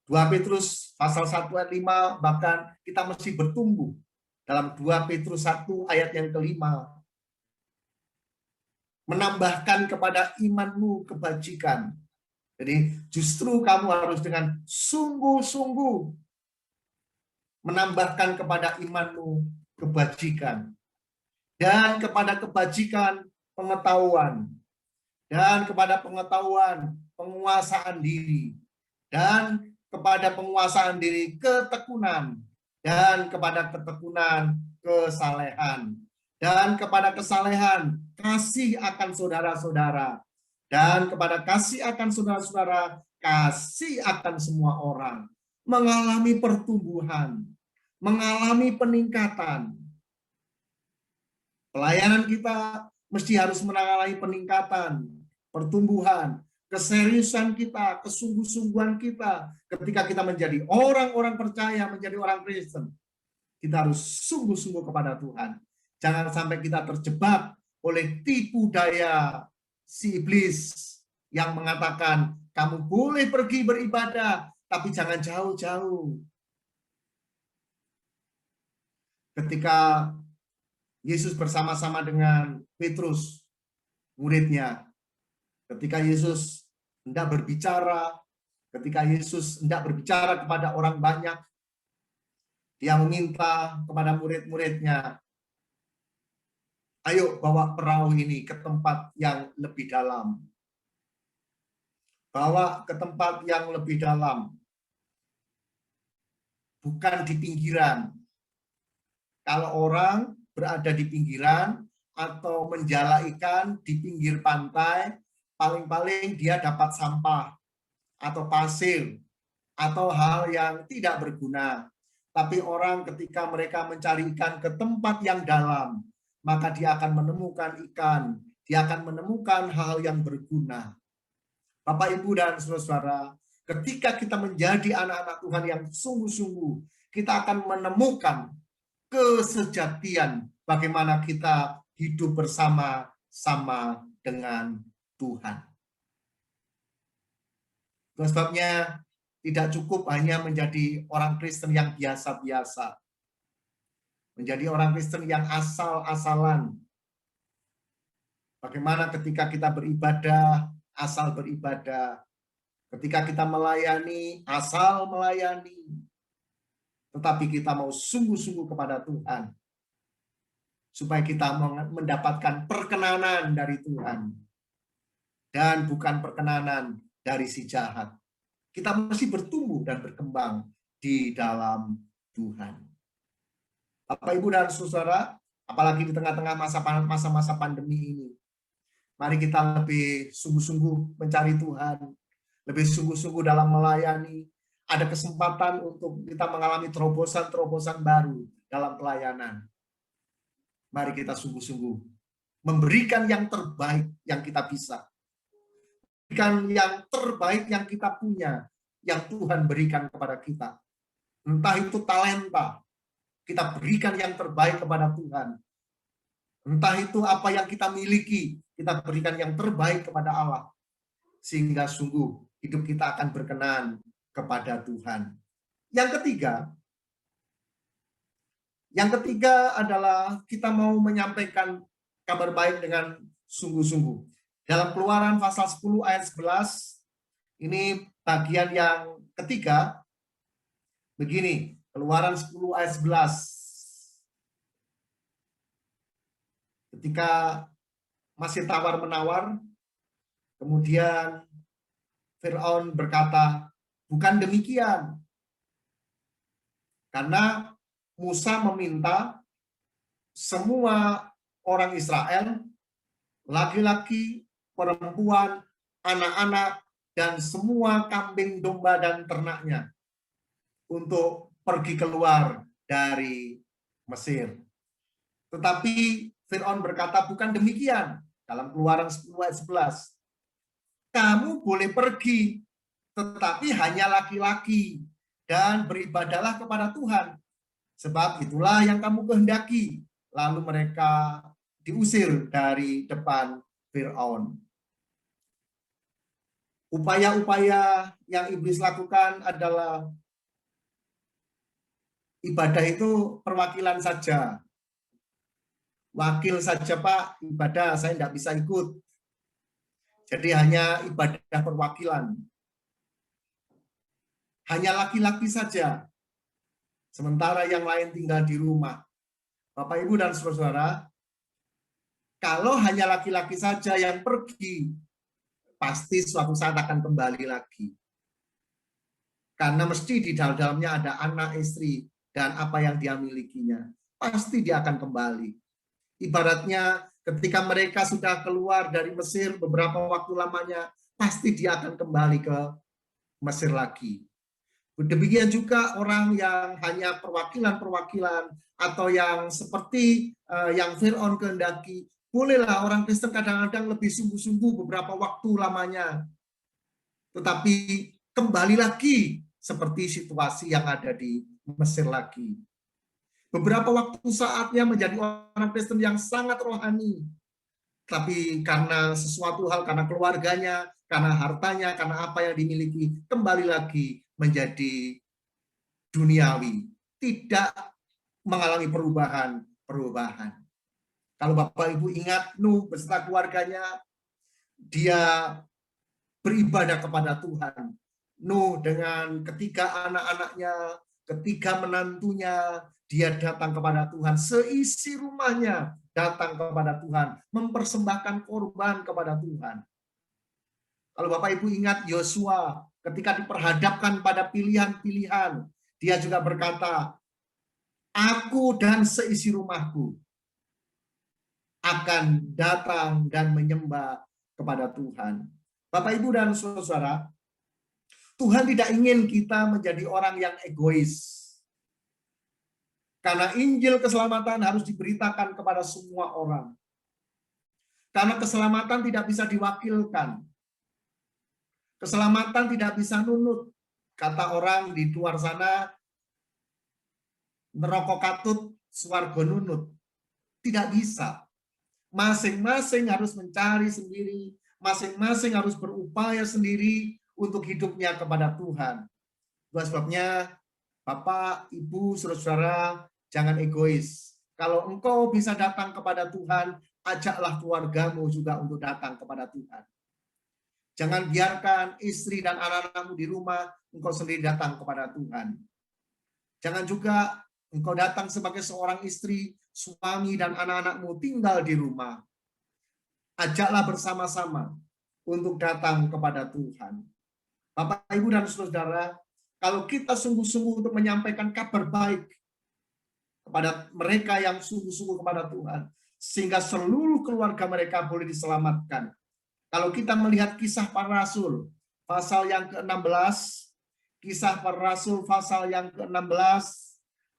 [SPEAKER 2] 2 Petrus pasal 1 ayat 5, bahkan kita mesti bertumbuh dalam 2 Petrus 1 ayat yang kelima. Menambahkan kepada imanmu kebajikan. Jadi justru kamu harus dengan sungguh-sungguh menambahkan kepada imanmu kebajikan. Dan kepada kebajikan pengetahuan. Dan kepada pengetahuan penguasaan diri. Dan kepada penguasaan diri ketekunan. Dan kepada ketekunan kesalehan. Dan kepada kesalehan kasih akan saudara-saudara. Dan kepada kasih akan saudara-saudara, kasih akan semua orang. Mengalami pertumbuhan, mengalami peningkatan. Pelayanan kita mesti harus mengalami peningkatan, pertumbuhan, keseriusan kita, kesungguh-sungguhan kita. Ketika kita menjadi orang-orang percaya, menjadi orang Kristen, kita harus sungguh-sungguh kepada Tuhan. Jangan sampai kita terjebak oleh tipu daya si iblis yang mengatakan kamu boleh pergi beribadah tapi jangan jauh-jauh. Ketika Yesus bersama-sama dengan Petrus, muridnya, ketika Yesus hendak berbicara, ketika Yesus hendak berbicara kepada orang banyak, dia meminta kepada murid-muridnya, ayo bawa perahu ini ke tempat yang lebih dalam. Bawa ke tempat yang lebih dalam. Bukan di pinggiran. Kalau orang berada di pinggiran atau menjala ikan di pinggir pantai, paling-paling dia dapat sampah atau pasir atau hal yang tidak berguna. Tapi orang ketika mereka mencari ikan ke tempat yang dalam, maka dia akan menemukan ikan, dia akan menemukan hal yang berguna. Bapak, Ibu, dan saudara-saudara, ketika kita menjadi anak-anak Tuhan yang sungguh-sungguh, kita akan menemukan kesejatian bagaimana kita hidup bersama-sama dengan Tuhan. Itu sebabnya tidak cukup hanya menjadi orang Kristen yang biasa-biasa. Menjadi orang Kristen yang asal-asalan. Bagaimana ketika kita beribadah, asal beribadah. Ketika kita melayani, asal melayani. Tetapi kita mau sungguh-sungguh kepada Tuhan. Supaya kita mendapatkan perkenanan dari Tuhan. Dan bukan perkenanan dari si jahat. Kita mesti bertumbuh dan berkembang di dalam Tuhan. Bapak, Ibu, dan saudara, apalagi di tengah-tengah masa-masa pandemi ini, mari kita lebih sungguh-sungguh mencari Tuhan, lebih sungguh-sungguh dalam melayani. Ada kesempatan untuk kita mengalami terobosan-terobosan baru dalam pelayanan. Mari kita sungguh-sungguh memberikan yang terbaik yang kita bisa. Berikan yang terbaik yang kita punya, yang Tuhan berikan kepada kita. Entah itu talenta, kita berikan yang terbaik kepada Tuhan. Entah itu apa yang kita miliki, kita berikan yang terbaik kepada Allah. Sehingga sungguh hidup kita akan berkenan kepada Tuhan. Yang ketiga adalah kita mau menyampaikan kabar baik dengan sungguh-sungguh. Dalam Keluaran pasal 10 ayat 11, ini bagian yang ketiga, begini, Keluaran 10 ayat 11. Ketika masih tawar-menawar, kemudian Firaun berkata, bukan demikian. Karena Musa meminta semua orang Israel, laki-laki perempuan, anak-anak, dan semua kambing domba dan ternaknya untuk pergi keluar dari Mesir. Tetapi Fir'aun berkata, bukan demikian. Dalam Keluaran 10 ayat 11. Kamu boleh pergi, tetapi hanya laki-laki, dan beribadahlah kepada Tuhan. Sebab itulah yang kamu kehendaki. Lalu mereka diusir dari depan Fir'aun. Upaya-upaya yang iblis lakukan adalah ibadah itu perwakilan saja. Wakil saja Pak, ibadah saya tidak bisa ikut. Jadi hanya ibadah perwakilan. Hanya laki-laki saja. Sementara yang lain tinggal di rumah. Bapak, Ibu, dan saudara, kalau hanya laki-laki saja yang pergi, pasti suatu saat akan kembali lagi. Karena mesti di dalamnya ada anak, istri, dan apa yang dia milikinya. Pasti dia akan kembali. Ibaratnya ketika mereka sudah keluar dari Mesir beberapa waktu lamanya, pasti dia akan kembali ke Mesir lagi. Demikian juga orang yang hanya perwakilan-perwakilan atau yang seperti yang Fir'aun kehendaki. Bolehlah orang Kristen kadang-kadang lebih sungguh-sungguh beberapa waktu lamanya. Tetapi kembali lagi seperti situasi yang ada di Mesir lagi. Beberapa waktu saatnya menjadi orang Kristen yang sangat rohani. Tapi karena sesuatu hal, karena keluarganya, karena hartanya, karena apa yang dimiliki, kembali lagi menjadi duniawi. Tidak mengalami perubahan. Kalau Bapak Ibu ingat, Nuh beserta keluarganya, dia beribadah kepada Tuhan. Nuh dengan ketiga anak-anaknya, ketiga menantunya, dia datang kepada Tuhan. Seisi rumahnya datang kepada Tuhan, mempersembahkan korban kepada Tuhan. Kalau Bapak Ibu ingat Yosua, ketika diperhadapkan pada pilihan-pilihan, dia juga berkata, aku dan seisi rumahku akan datang dan menyembah kepada Tuhan. Bapak, Ibu, dan saudara, Tuhan tidak ingin kita menjadi orang yang egois. Karena Injil keselamatan harus diberitakan kepada semua orang. Karena keselamatan tidak bisa diwakilkan. Keselamatan tidak bisa nunut. Kata orang di luar sana, neraka katut, swarga nunut. Tidak bisa. Masing-masing harus mencari sendiri. Masing-masing harus berupaya sendiri untuk hidupnya kepada Tuhan. Itu sebabnya Bapak, Ibu, saudara-saudara, jangan egois. Kalau engkau bisa datang kepada Tuhan, ajaklah keluargamu juga untuk datang kepada Tuhan. Jangan biarkan istri dan anak-anakmu di rumah, engkau sendiri datang kepada Tuhan. Jangan juga engkau datang sebagai seorang istri, suami dan anak-anakmu tinggal di rumah. Ajaklah bersama-sama untuk datang kepada Tuhan. Bapak, Ibu, dan saudara, kalau kita sungguh-sungguh untuk menyampaikan kabar baik kepada mereka yang sungguh-sungguh kepada Tuhan, sehingga seluruh keluarga mereka boleh diselamatkan. Kalau kita melihat kisah para rasul, pasal yang ke-16, kisah para rasul pasal yang ke-16,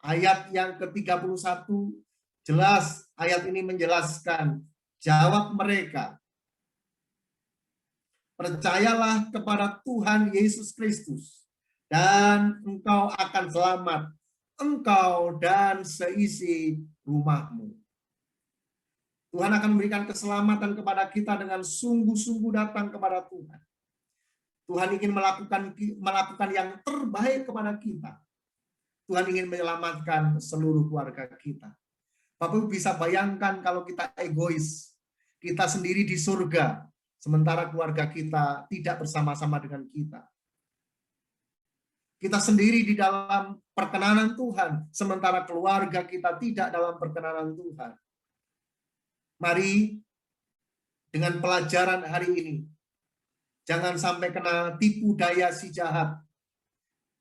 [SPEAKER 2] ayat yang ke-31, jelas ayat ini menjelaskan, jawab mereka, percayalah kepada Tuhan Yesus Kristus, dan engkau akan selamat, engkau dan seisi rumahmu. Tuhan akan memberikan keselamatan kepada kita dengan sungguh-sungguh datang kepada Tuhan. Tuhan ingin melakukan yang terbaik kepada kita. Tuhan ingin menyelamatkan seluruh keluarga kita. Bapak bisa bayangkan kalau kita egois, kita sendiri di surga, sementara keluarga kita tidak bersama-sama dengan kita. Kita sendiri di dalam perkenanan Tuhan, sementara keluarga kita tidak dalam perkenanan Tuhan. Mari dengan pelajaran hari ini, jangan sampai kena tipu daya si jahat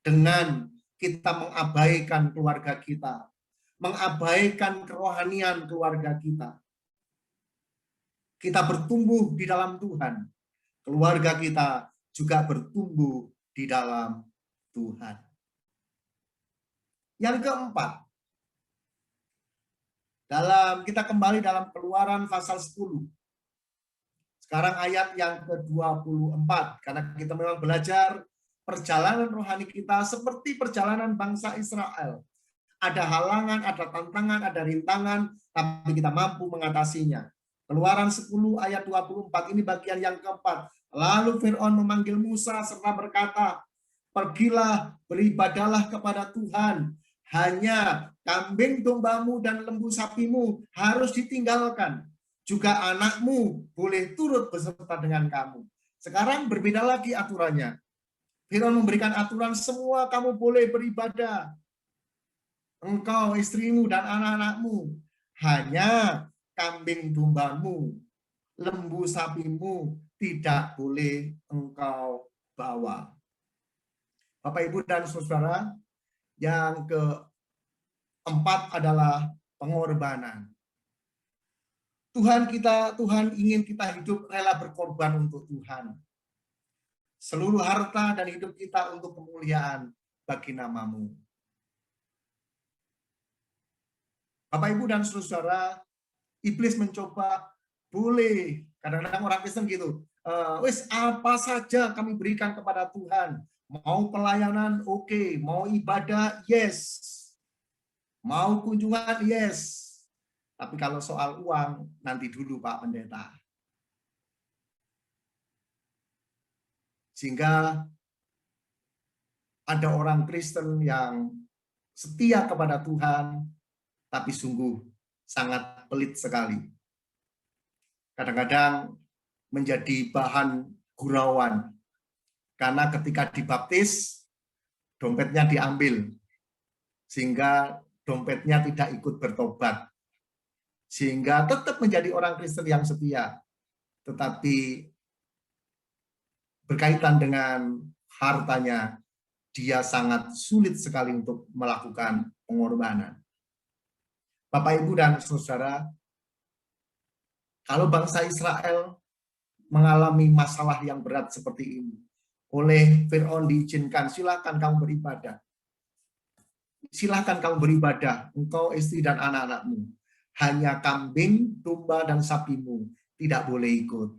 [SPEAKER 2] dengan kita mengabaikan keluarga kita, mengabaikan kerohanian keluarga kita. kita bertumbuh di dalam Tuhan, keluarga kita juga bertumbuh di dalam Tuhan. Yang keempat, kita kembali dalam Keluaran pasal 10. Sekarang ayat yang ke-24, karena kita memang belajar perjalanan rohani kita seperti perjalanan bangsa Israel. Ada halangan, ada tantangan, ada rintangan, tapi kita mampu mengatasinya. Keluaran 10 ayat 24, ini bagian yang keempat. Lalu Fir'aun memanggil Musa serta berkata, pergilah, beribadahlah kepada Tuhan. Hanya kambing dombamu dan lembu sapimu harus ditinggalkan. Juga anakmu boleh turut beserta dengan kamu. Sekarang berbeda lagi aturannya. Fir'aun memberikan aturan semua kamu boleh beribadah. Engkau, istrimu, dan anak-anakmu. Hanya kambing dombamu, lembu sapimu tidak boleh engkau bawa. Bapak, Ibu, dan Saudara, yang keempat adalah pengorbanan. Tuhan ingin kita hidup rela berkorban untuk Tuhan. Seluruh harta dan hidup kita untuk kemuliaan bagi nama-Mu. Bapak, Ibu, dan Saudara, iblis mencoba, boleh, kadang-kadang orang Kristen gitu, wis apa saja kami berikan kepada Tuhan. Mau pelayanan, oke. Mau ibadah, yes. Mau kunjungan, yes. Tapi kalau soal uang, nanti dulu Pak Pendeta. Sehingga ada orang Kristen yang setia kepada Tuhan, tapi sungguh sangat pelit sekali. Kadang-kadang menjadi bahan gurauan. Karena ketika dibaptis, dompetnya diambil. Sehingga dompetnya tidak ikut bertobat. Sehingga tetap menjadi orang Kristen yang setia. Tetapi berkaitan dengan hartanya, dia sangat sulit sekali untuk melakukan pengorbanan. Bapak, Ibu, dan Saudara, kalau bangsa Israel mengalami masalah yang berat seperti ini, oleh Fir'aun diizinkan, silakan kamu beribadah. Silakan kamu beribadah, engkau, istri, dan anak-anakmu. Hanya kambing, domba, dan sapimu tidak boleh ikut.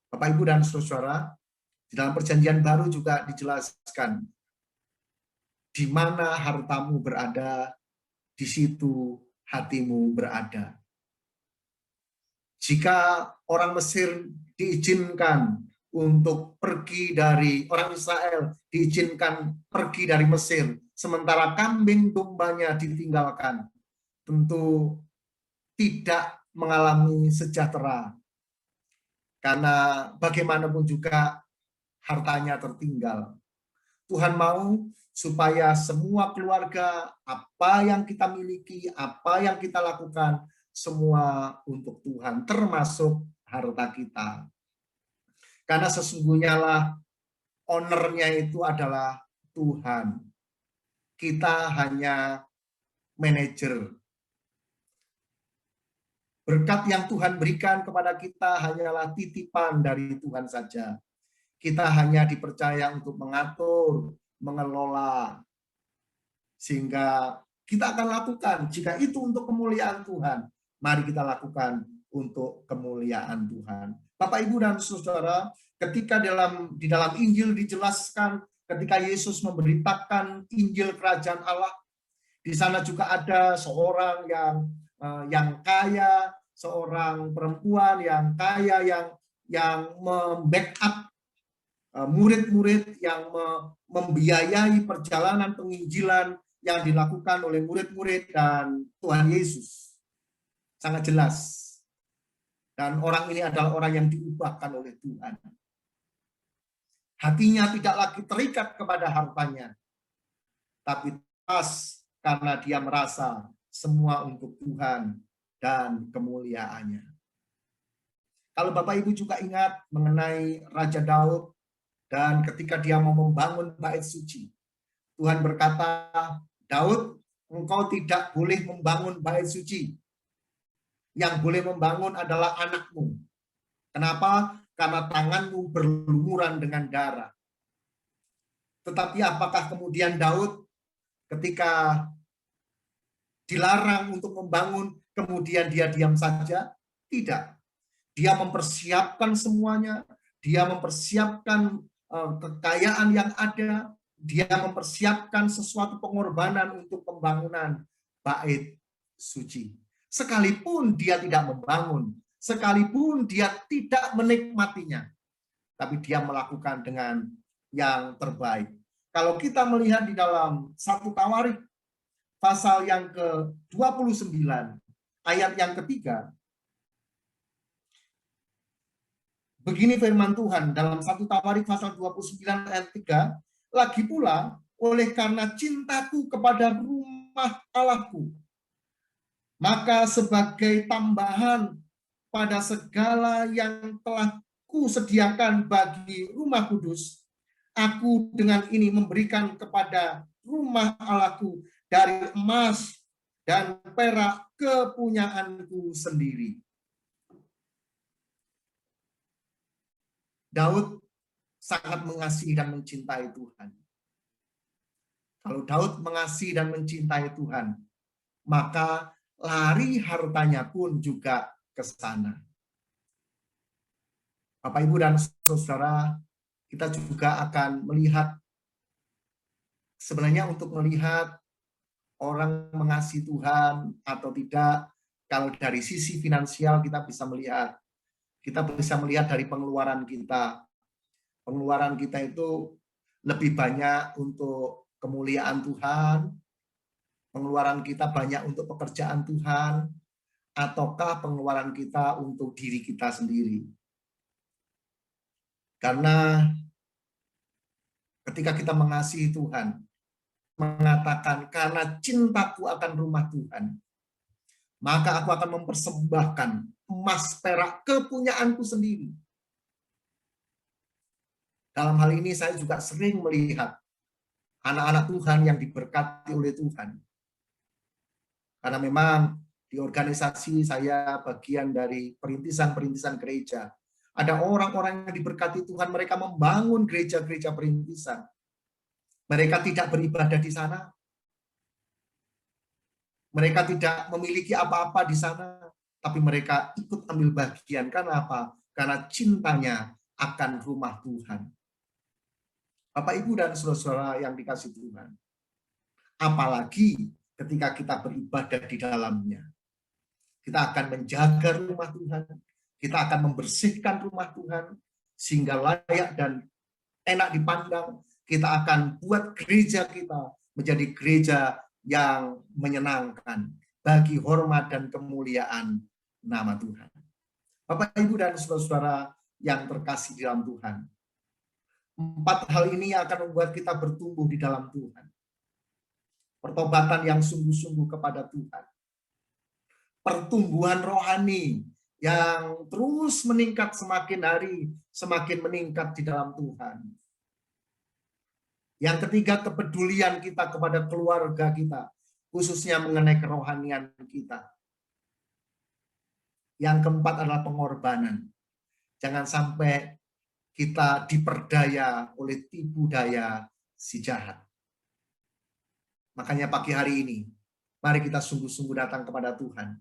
[SPEAKER 2] Bapak, Ibu, dan Saudara, di dalam perjanjian baru juga dijelaskan, di mana hartamu berada, di situ hatimu berada. Jika orang Mesir diizinkan untuk pergi dari, orang Israel diizinkan pergi dari Mesir, sementara kambing dombanya ditinggalkan, tentu tidak mengalami sejahtera. Karena bagaimanapun juga hartanya tertinggal. Tuhan mau supaya semua keluarga, apa yang kita miliki, apa yang kita lakukan, semua untuk Tuhan, termasuk harta kita. Karena sesungguhnya lah ownernya itu adalah Tuhan. Kita hanya manajer. Berkat yang Tuhan berikan kepada kita hanyalah titipan dari Tuhan saja. Kita hanya dipercaya untuk mengatur, mengelola. Sehingga kita akan lakukan. Jika itu untuk kemuliaan Tuhan, mari kita lakukan untuk kemuliaan Tuhan. Bapak, Ibu, dan Saudara, ketika di dalam Injil dijelaskan, ketika Yesus memberitakan Injil Kerajaan Allah, di sana juga ada seorang yang kaya, seorang perempuan yang kaya yang membackup murid-murid, yang membiayai perjalanan penginjilan yang dilakukan oleh murid-murid dan Tuhan Yesus. Sangat jelas. Dan orang ini adalah orang yang diubahkan oleh Tuhan. Hatinya tidak lagi terikat kepada hartanya, tapi pas karena dia merasa semua untuk Tuhan dan kemuliaannya. Kalau Bapak Ibu juga ingat mengenai Raja Daud, dan ketika dia mau membangun bait suci, Tuhan berkata, Daud, engkau tidak boleh membangun bait suci. Yang boleh membangun adalah anakmu. Kenapa? Karena tanganmu berlumuran dengan darah. Tetapi apakah kemudian Daud ketika dilarang untuk membangun, kemudian dia diam saja? Tidak. Dia mempersiapkan semuanya, dia mempersiapkan kekayaan yang ada, dia mempersiapkan sesuatu pengorbanan untuk pembangunan bait suci. Sekalipun dia tidak membangun, sekalipun dia tidak menikmatinya, tapi dia melakukan dengan yang terbaik. Kalau kita melihat di dalam 1 Tawarikh pasal yang ke-29 ayat yang ketiga, begini firman Tuhan dalam 1 Tawarikh pasal 29 ayat 3, lagi pula oleh karena cintaku kepada rumah Allahku, maka sebagai tambahan pada segala yang telah kusediakan bagi rumah kudus, aku dengan ini memberikan kepada rumah Allahku dari emas dan perak kepunyaanku sendiri. Daud sangat mengasihi dan mencintai Tuhan. Kalau Daud mengasihi dan mencintai Tuhan, maka lari hartanya pun juga ke sana. Bapak, Ibu, dan saudara, kita juga akan melihat, sebenarnya untuk melihat orang mengasihi Tuhan atau tidak, kalau dari sisi finansial kita bisa melihat dari pengeluaran kita. Pengeluaran kita itu lebih banyak untuk kemuliaan Tuhan, pengeluaran kita banyak untuk pekerjaan Tuhan, ataukah pengeluaran kita untuk diri kita sendiri. Karena ketika kita mengasihi Tuhan, mengatakan karena cintaku akan rumah Tuhan, maka aku akan mempersembahkan emas perak kepunyaanku sendiri. Dalam hal ini saya juga sering melihat anak-anak Tuhan yang diberkati oleh Tuhan. Karena memang di organisasi saya bagian dari perintisan-perintisan gereja. Ada orang-orang yang diberkati Tuhan, mereka membangun gereja-gereja perintisan. Mereka tidak beribadah di sana. Mereka tidak memiliki apa-apa di sana, tapi mereka ikut ambil bagian. Karena apa? Karena cintanya akan rumah Tuhan. Bapak, Ibu, dan saudara-saudara yang dikasihi Tuhan. Apalagi ketika kita beribadah di dalamnya. Kita akan menjaga rumah Tuhan. Kita akan membersihkan rumah Tuhan sehingga layak dan enak dipandang. Kita akan buat gereja kita menjadi gereja yang menyenangkan bagi hormat dan kemuliaan nama Tuhan. Bapak, Ibu, dan saudara-saudara yang terkasih di dalam Tuhan. 4 hal ini akan membuat kita bertumbuh di dalam Tuhan. Pertobatan yang sungguh-sungguh kepada Tuhan. Pertumbuhan rohani yang terus meningkat semakin hari, semakin meningkat di dalam Tuhan. Yang ketiga, kepedulian kita kepada keluarga kita, khususnya mengenai kerohanian kita. Yang keempat adalah pengorbanan. Jangan sampai kita diperdaya oleh tipu daya si jahat. Makanya pagi hari ini, mari kita sungguh-sungguh datang kepada Tuhan.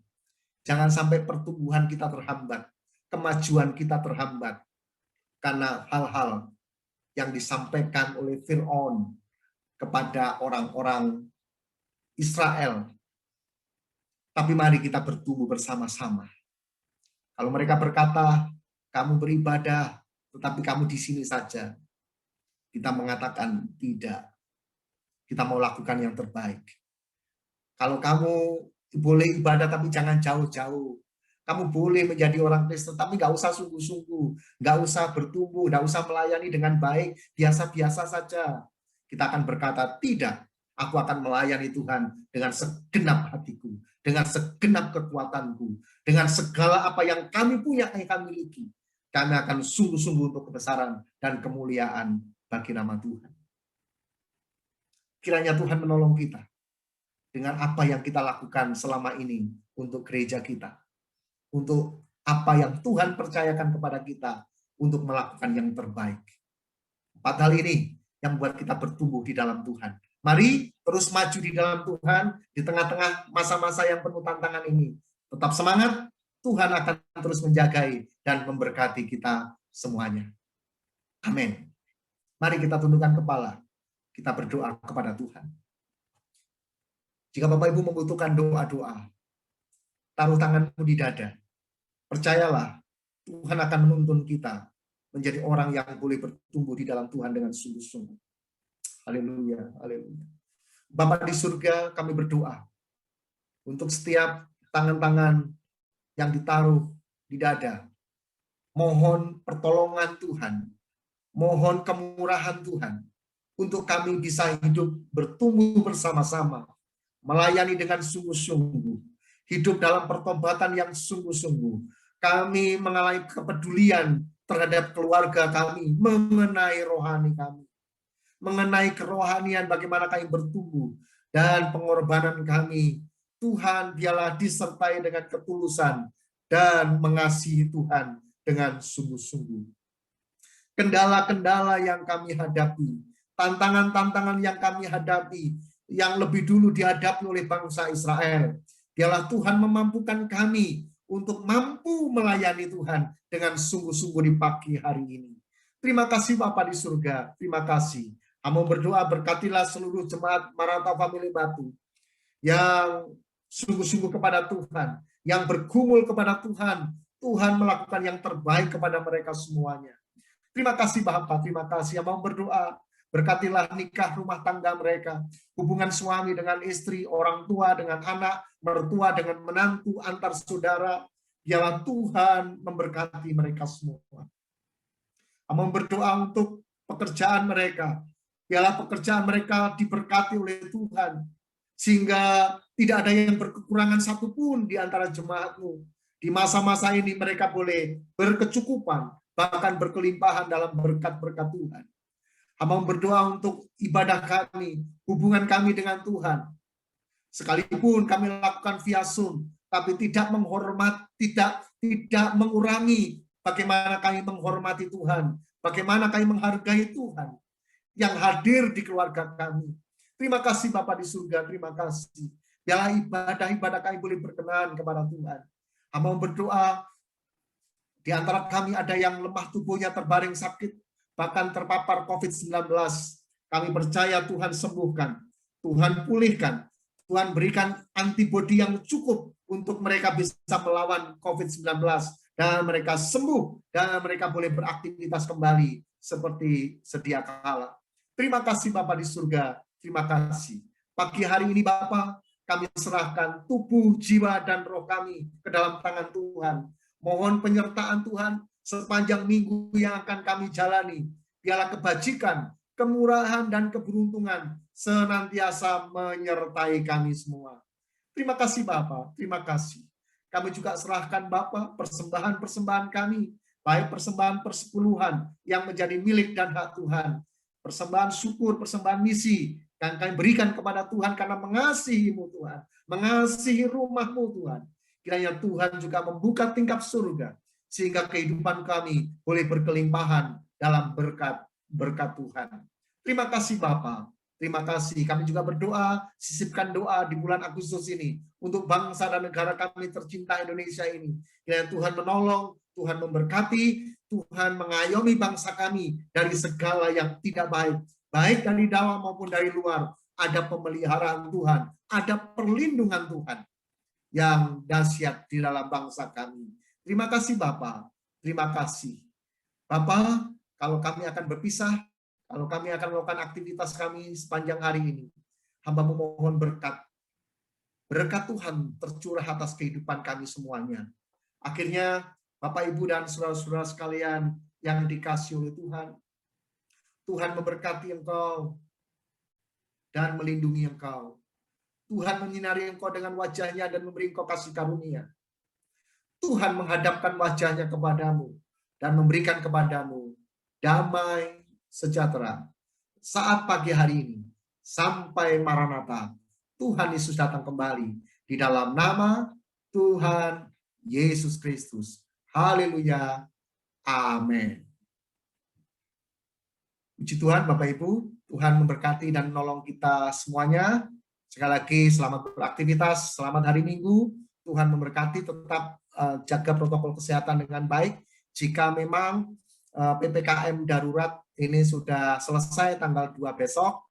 [SPEAKER 2] Jangan sampai pertumbuhan kita terhambat, kemajuan kita terhambat, karena hal-hal yang disampaikan oleh Fir'aun kepada orang-orang Israel. Tapi mari kita bertumbuh bersama-sama. Kalau mereka berkata, kamu beribadah, tetapi kamu di sini saja. Kita mengatakan tidak. Kita mau lakukan yang terbaik. Kalau kamu boleh ibadah tapi jangan jauh-jauh. Kamu boleh menjadi orang Kristen tapi nggak usah sungguh-sungguh, nggak usah bertumbuh, nggak usah melayani dengan baik, biasa-biasa saja. Kita akan berkata, tidak, aku akan melayani Tuhan dengan segenap hatiku, dengan segenap kekuatanku, dengan segala apa yang kami punya, yang kami miliki. Kami akan sungguh-sungguh untuk kebesaran dan kemuliaan bagi nama Tuhan. Kiranya Tuhan menolong kita dengan apa yang kita lakukan selama ini untuk gereja kita. untuk apa yang Tuhan percayakan kepada kita untuk melakukan yang terbaik. 4 hal ini yang membuat kita bertumbuh di dalam Tuhan. Mari terus maju di dalam Tuhan di tengah-tengah masa-masa yang penuh tantangan ini. Tetap semangat, Tuhan akan terus menjagai dan memberkati kita semuanya. Amin. Mari kita tundukkan kepala, kita berdoa kepada Tuhan. Jika Bapak Ibu membutuhkan doa-doa, taruh tanganmu di dada. Percayalah, Tuhan akan menuntun kita menjadi orang yang boleh bertumbuh di dalam Tuhan dengan sungguh-sungguh. Haleluya, haleluya. Bapa di surga, kami berdoa untuk setiap tangan-tangan yang ditaruh di dada. Mohon pertolongan Tuhan, mohon kemurahan Tuhan, untuk kami bisa hidup bertumbuh bersama-sama, melayani dengan sungguh-sungguh, hidup dalam pertobatan yang sungguh-sungguh. Kami mengalami kepedulian terhadap keluarga kami, mengenai rohani kami, mengenai kerohanian bagaimana kami bertumbuh, dan pengorbanan kami. Tuhan biarlah disertai dengan ketulusan dan mengasihi Tuhan dengan sungguh-sungguh. Kendala-kendala yang kami hadapi, tantangan-tantangan yang kami hadapi, yang lebih dulu dihadapi oleh bangsa Israel, biarlah Tuhan memampukan kami untuk mampu melayani Tuhan dengan sungguh-sungguh di pagi hari ini. Terima kasih Bapa di surga, terima kasih. Kami berdoa berkatilah seluruh jemaat Maranatha Family Batu yang sungguh-sungguh kepada Tuhan, yang bergumul kepada Tuhan. Tuhan melakukan yang terbaik kepada mereka semuanya. Terima kasih Bapa, terima kasih. Yang mau berdoa, berkatilah nikah rumah tangga mereka, hubungan suami dengan istri, orang tua dengan anak, mertua dengan menantu, antar saudara. Biarlah Tuhan memberkati mereka semua. Mau berdoa untuk pekerjaan mereka. Biarlah pekerjaan mereka diberkati oleh Tuhan, sehingga tidak ada yang berkekurangan satupun di antara jemaat-Mu. Di masa-masa ini mereka boleh berkecukupan, bahkan berkelimpahan dalam berkat-berkat Tuhan. Hamba berdoa untuk ibadah kami, hubungan kami dengan Tuhan. Sekalipun kami lakukan via Zoom, tapi tidak mengurangi bagaimana kami menghormati Tuhan, bagaimana kami menghargai Tuhan yang hadir di keluarga kami. Terima kasih Bapa di surga, terima kasih. Biarlah ibadah-ibadah kami boleh berkenan kepada Tuhan. Hamba berdoa, di antara kami ada yang lemah tubuhnya terbaring sakit, bahkan terpapar COVID-19. Kami percaya Tuhan sembuhkan, Tuhan pulihkan, Tuhan berikan antibodi yang cukup untuk mereka bisa melawan COVID-19, dan mereka sembuh, dan mereka boleh beraktivitas kembali seperti sedia kala. Terima kasih Bapa di surga, terima kasih. Pagi hari ini Bapa, kami serahkan tubuh, jiwa, dan roh kami ke dalam tangan Tuhan. Mohon penyertaan Tuhan sepanjang minggu yang akan kami jalani. Biarlah kebajikan, kemurahan, dan keberuntungan senantiasa menyertai kami semua. Terima kasih Bapa, terima kasih. Kami juga serahkan Bapa persembahan-persembahan kami, baik persembahan persepuluhan yang menjadi milik dan hak Tuhan, persembahan syukur, persembahan misi yang kami berikan kepada Tuhan karena mengasihi-Mu Tuhan, mengasihi rumah-Mu Tuhan. Kiranya Tuhan juga membuka tingkap surga sehingga kehidupan kami boleh berkelimpahan dalam berkat Tuhan. Terima kasih Bapa, terima kasih. Kami juga berdoa, sisipkan doa di bulan Agustus ini untuk bangsa dan negara kami tercinta Indonesia ini. Kiranya Tuhan menolong, Tuhan memberkati, Tuhan mengayomi bangsa kami dari segala yang tidak baik, baik dari dalam maupun dari luar. Ada pemeliharaan Tuhan, ada perlindungan Tuhan yang dahsyat di dalam bangsa kami. Terima kasih Bapa, terima kasih. Bapa, kalau kami akan berpisah, kalau kami akan melakukan aktivitas kami sepanjang hari ini, hamba memohon berkat Tuhan tercurah atas kehidupan kami semuanya. Akhirnya, Bapak, Ibu, dan saudara-saudara sekalian yang dikasihi oleh Tuhan, Tuhan memberkati engkau dan melindungi engkau. Tuhan menyinari engkau dengan wajahnya dan memberi engkau kasih karunia. Tuhan menghadapkan wajahnya kepadamu dan memberikan kepadamu damai sejahtera. Saat pagi hari ini, sampai Maranatha, Tuhan Yesus datang kembali. Di dalam nama Tuhan Yesus Kristus. Haleluya. Amin. Puji Tuhan Bapak Ibu, Tuhan memberkati dan menolong kita semuanya. Sekali lagi selamat beraktivitas, selamat hari Minggu. Tuhan memberkati, tetap jaga protokol kesehatan dengan baik. Jika memang PPKM darurat ini sudah selesai tanggal 2 besok,